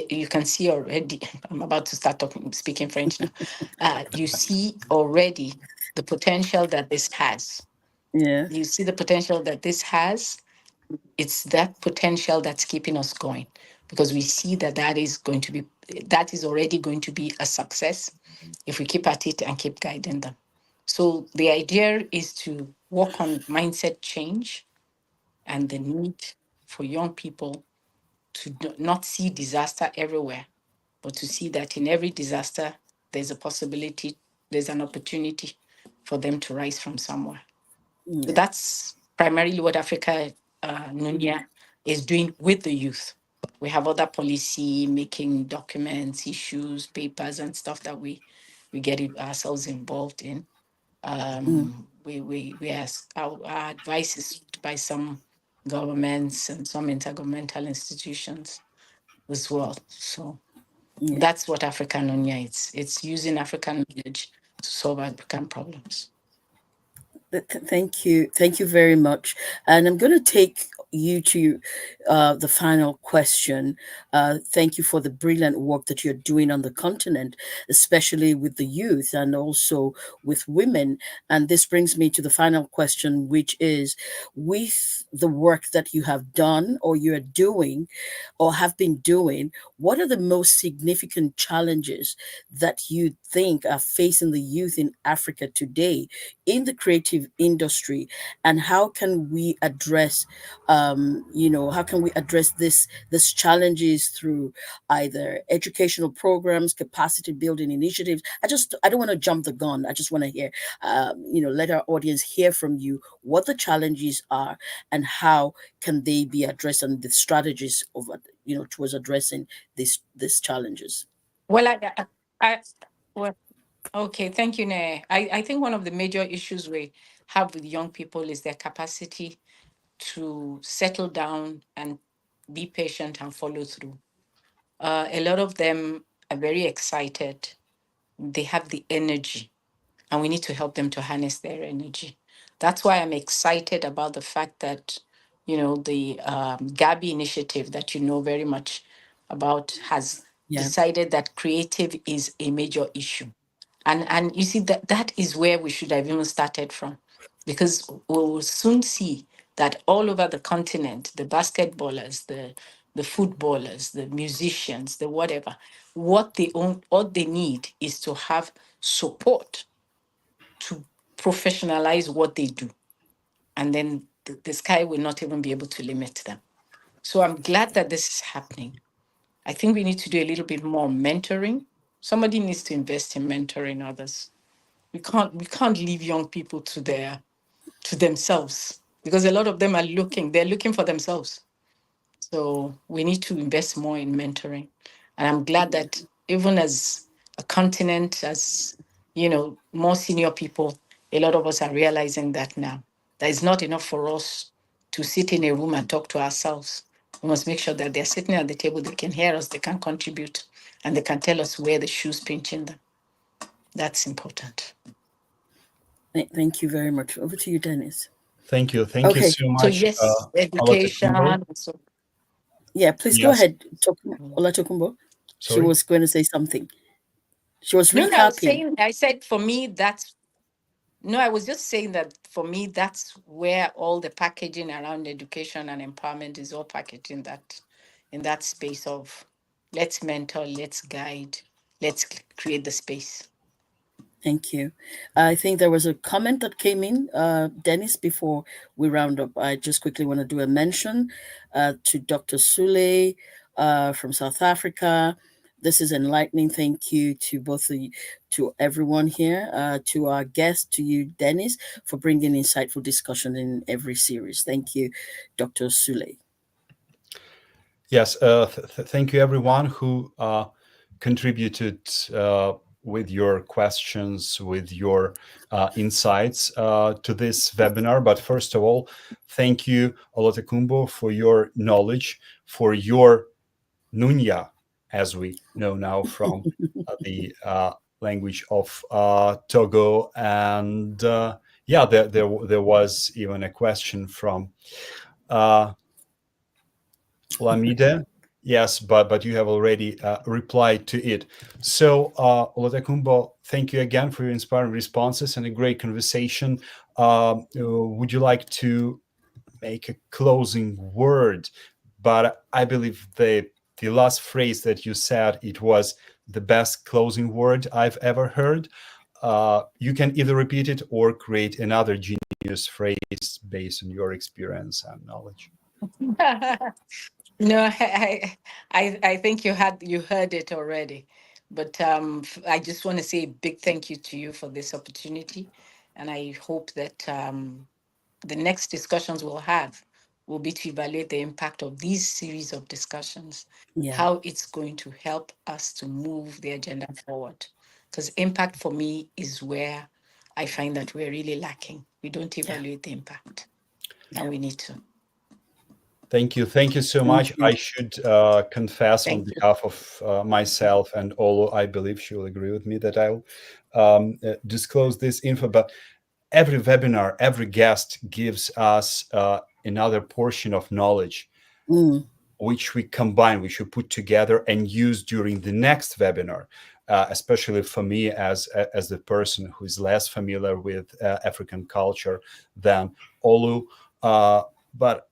Speaker 3: you can see already. I'm about to start speaking French now. You see already the potential that this has.
Speaker 2: Yeah.
Speaker 3: You see the potential that this has. It's that potential that's keeping us going, because we see that that is already going to be a success if we keep at it and keep guiding them. So the idea is to work on mindset change and the need for young people to not see disaster everywhere, but to see that in every disaster, there's a possibility, there's an opportunity for them to rise from somewhere. So
Speaker 2: Yeah.
Speaker 3: that's primarily what Africa Nunya is doing with the youth. We have other policy making documents, issues, papers, and stuff that we get ourselves involved in.
Speaker 2: Mm.
Speaker 3: We ask our advice is by some governments and some intergovernmental institutions as well. So
Speaker 2: Yeah.
Speaker 3: that's what African Nunya is. It's using African knowledge to solve African problems.
Speaker 2: Thank you. Thank you very much. And I'm going to take you to the final question. Thank you for the brilliant work that you're doing on the continent, especially with the youth and also with women. And this brings me to the final question, which is, with the work that you have done or you're doing or have been doing, what are the most significant challenges that you think are facing the youth in Africa today in the creative industry, and how can we address how can we address this challenges through either educational programs, capacity building initiatives? I don't want to jump the gun. I just want to hear let our audience hear from you what the challenges are and how can they be addressed and the strategies of towards addressing these challenges?
Speaker 3: Well, I well, okay, thank you, Ne. I think one of the major issues we have with young people is their capacity to settle down and be patient and follow through. A lot of them are very excited. They have the energy, and we need to help them to harness their energy. That's why I'm excited about the fact that, the Gabi initiative that you know very much about has
Speaker 2: Yeah.
Speaker 3: decided that creative is a major issue. And you see that is where we should have even started from, because we will soon see that all over the continent, the basketballers, the footballers, the musicians, the whatever, what they need is to have support to professionalize what they do. And then the sky will not even be able to limit them. So I'm glad that this is happening. I think we need to do a little bit more mentoring. Somebody needs to invest in mentoring others. We can't leave young people to themselves, because a lot of them they're looking for themselves. So we need to invest more in mentoring. And I'm glad that even as a continent, as more senior people, a lot of us are realizing that now. That it's not enough for us to sit in a room and talk to ourselves. We must make sure that they're sitting at the table, they can hear us, they can contribute, and they can tell us where the shoe's pinching them. That's important.
Speaker 2: Thank you very much. Over to you, Dennis.
Speaker 1: Thank you. Thank you
Speaker 2: Okay.
Speaker 1: so
Speaker 3: So
Speaker 1: much,
Speaker 3: yes,
Speaker 1: Olatokunbo.
Speaker 3: education. So
Speaker 2: Yeah, please go
Speaker 1: Yes,
Speaker 2: ahead, Olatokunbo. She
Speaker 1: sorry.
Speaker 2: was going to say something. She was
Speaker 3: no, I was
Speaker 2: recapping.
Speaker 3: saying, I said for me, that's no, I was just saying that for me, that's where all the packaging around education and empowerment is all packaged in that space of let's mentor, let's guide, let's create the space.
Speaker 2: Thank you. I think there was a comment that came in, Dennis, before we round up. I just quickly want to do a mention to Dr. Sule from South Africa. This is enlightening. Thank you to both of you, to everyone here, to our guest, to you, Dennis, for bringing insightful discussion in every series. Thank you, Dr. Sule.
Speaker 1: Yes, thank you everyone who contributed with your questions, with your insights to this webinar. But first of all, thank you, Olatokunbo, for your knowledge, for your Nunya, as we know now from the language of Togo. And yeah, there was even a question from Lamide. Yes, but you have already replied to it. So, Olatakunbo, thank you again for your inspiring responses and a great conversation. Would you like to make a closing word? But I believe the last phrase that you said, it was the best closing word I've ever heard. You can either repeat it or create another genius phrase based on your experience and knowledge.
Speaker 3: No, I think you heard it already, but I just want to say a big thank you to you for this opportunity, and I hope that the next discussions we'll have will be to evaluate the impact of these series of discussions,
Speaker 2: Yeah,
Speaker 3: how it's going to help us to move the agenda forward. Because impact for me is where I find that we're really lacking. We don't
Speaker 2: yeah,
Speaker 3: evaluate the impact,
Speaker 2: yeah.
Speaker 3: and we need to.
Speaker 1: Thank you. Thank you so
Speaker 2: Thank
Speaker 1: much.
Speaker 2: you.
Speaker 1: I should confess on
Speaker 3: Thank you.
Speaker 1: behalf of myself and Olu, I believe she will agree with me that I'll disclose this info. But every webinar, every guest gives us another portion of knowledge,
Speaker 2: Mm,
Speaker 1: which we combine, which we put together and use during the next webinar. Especially for me, as the person who is less familiar with African culture than Olu, but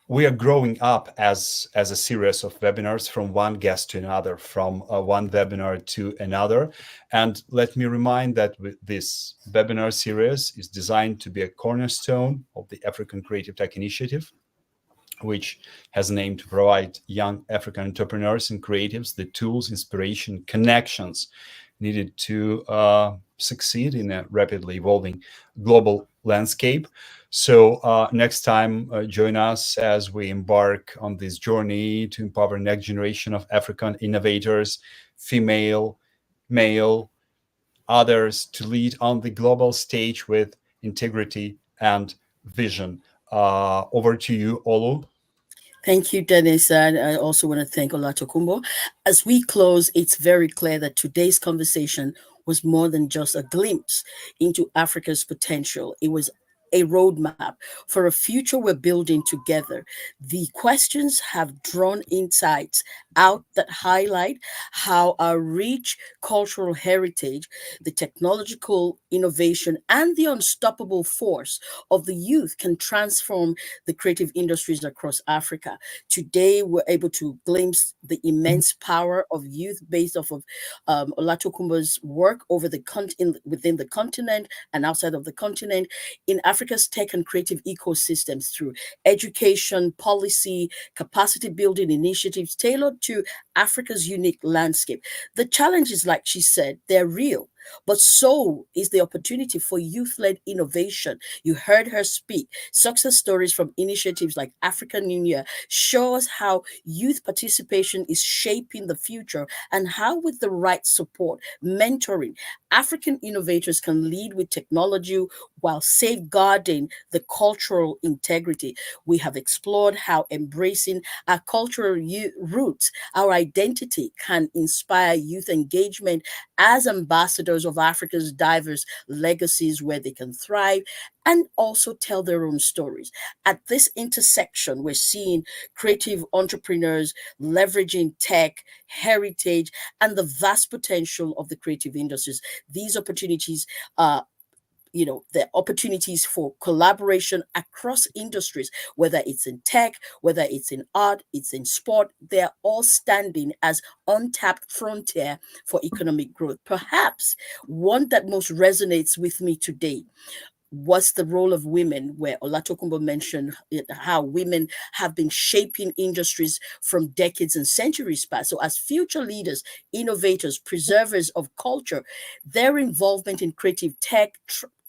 Speaker 1: we are growing up as a series of webinars from one guest to another, from one webinar to another. And let me remind that this webinar series is designed to be a cornerstone of the African Creative Tech Initiative, which has an aim to provide young African entrepreneurs and creatives the tools, inspiration, connections needed to succeed in a rapidly evolving global landscape. So next time, join us as we embark on this journey to empower next generation of African innovators, female, male, others, to lead on the global stage with integrity and vision. Over to you, Olu.
Speaker 2: Thank you, Dennis. And I also want to thank Olatokumbo. As we close, it's very clear that today's conversation was more than just a glimpse into Africa's potential. It was a roadmap for a future we're building together. The questions have drawn insights out that highlight how our rich cultural heritage, the technological innovation, and the unstoppable force of the youth can transform the creative industries across Africa. Today, we're able to glimpse the immense power of youth based off of Olatokumbo's work over within the continent and outside of the continent in Africa's tech and creative ecosystems through education, policy, capacity building initiatives tailored to Africa's unique landscape. The challenges, like she said, they're real. But so is the opportunity for youth led innovation. You heard her speak. Success stories from initiatives like Afrika Nunya show us how youth participation is shaping the future and how, with the right support, mentoring, African innovators can lead with technology while safeguarding the cultural integrity. We have explored how embracing our cultural roots, our identity, can inspire youth engagement as ambassadors of Africa's diverse legacies where they can thrive and also tell their own stories. At this intersection, we're seeing creative entrepreneurs leveraging tech, heritage, and the vast potential of the creative industries. These opportunities the opportunities for collaboration across industries, whether it's in tech, whether it's in art, it's in sport, they're all standing as untapped frontier for economic growth. Perhaps one that most resonates with me today was the role of women, where Olatokumbo mentioned how women have been shaping industries from decades and centuries past. So, as future leaders, innovators, preservers of culture, their involvement in creative tech,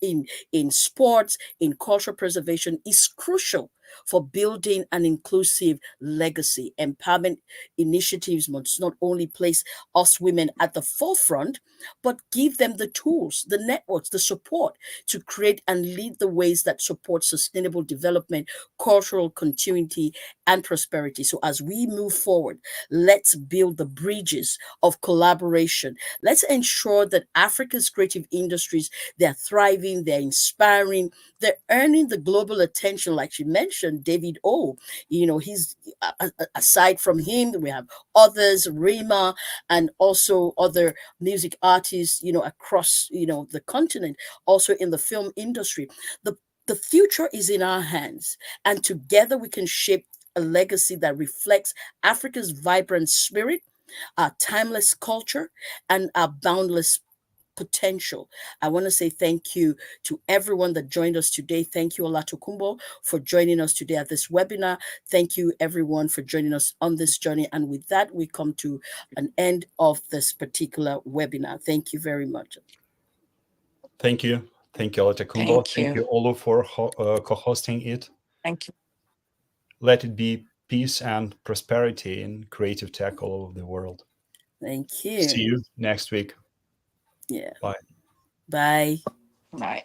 Speaker 2: in sports, in cultural preservation is crucial for building an inclusive legacy. Empowerment initiatives must not only place us women at the forefront, but give them the tools, the networks, the support to create and lead the ways that support sustainable development, cultural continuity, and prosperity. So as we move forward, let's build the bridges of collaboration. Let's ensure that Africa's creative industries, they're thriving, they're inspiring, they're earning the global attention, like she mentioned, David O. He's aside from him, we have others, Rima, and also other music artists, across, the continent, also in the film industry. The future is in our hands, and together we can shape a legacy that reflects Africa's vibrant spirit, our timeless culture, and our boundless potential. I want to say thank you to everyone that joined us today. Thank you, Olatokumbo, for joining us today at this webinar. Thank you, everyone, for joining us on this journey. And with that, we come to an end of this particular webinar. Thank you very much.
Speaker 1: Thank you. Thank you, Olatakumbo.
Speaker 3: Thank
Speaker 1: Thank
Speaker 3: you.
Speaker 1: you, Olu, for co-hosting it.
Speaker 3: Thank you.
Speaker 1: Let it be peace and prosperity in creative tech all over the world.
Speaker 2: Thank
Speaker 1: See
Speaker 2: you.
Speaker 1: you next week.
Speaker 2: Yeah.
Speaker 1: Bye.
Speaker 2: Bye.
Speaker 3: Bye.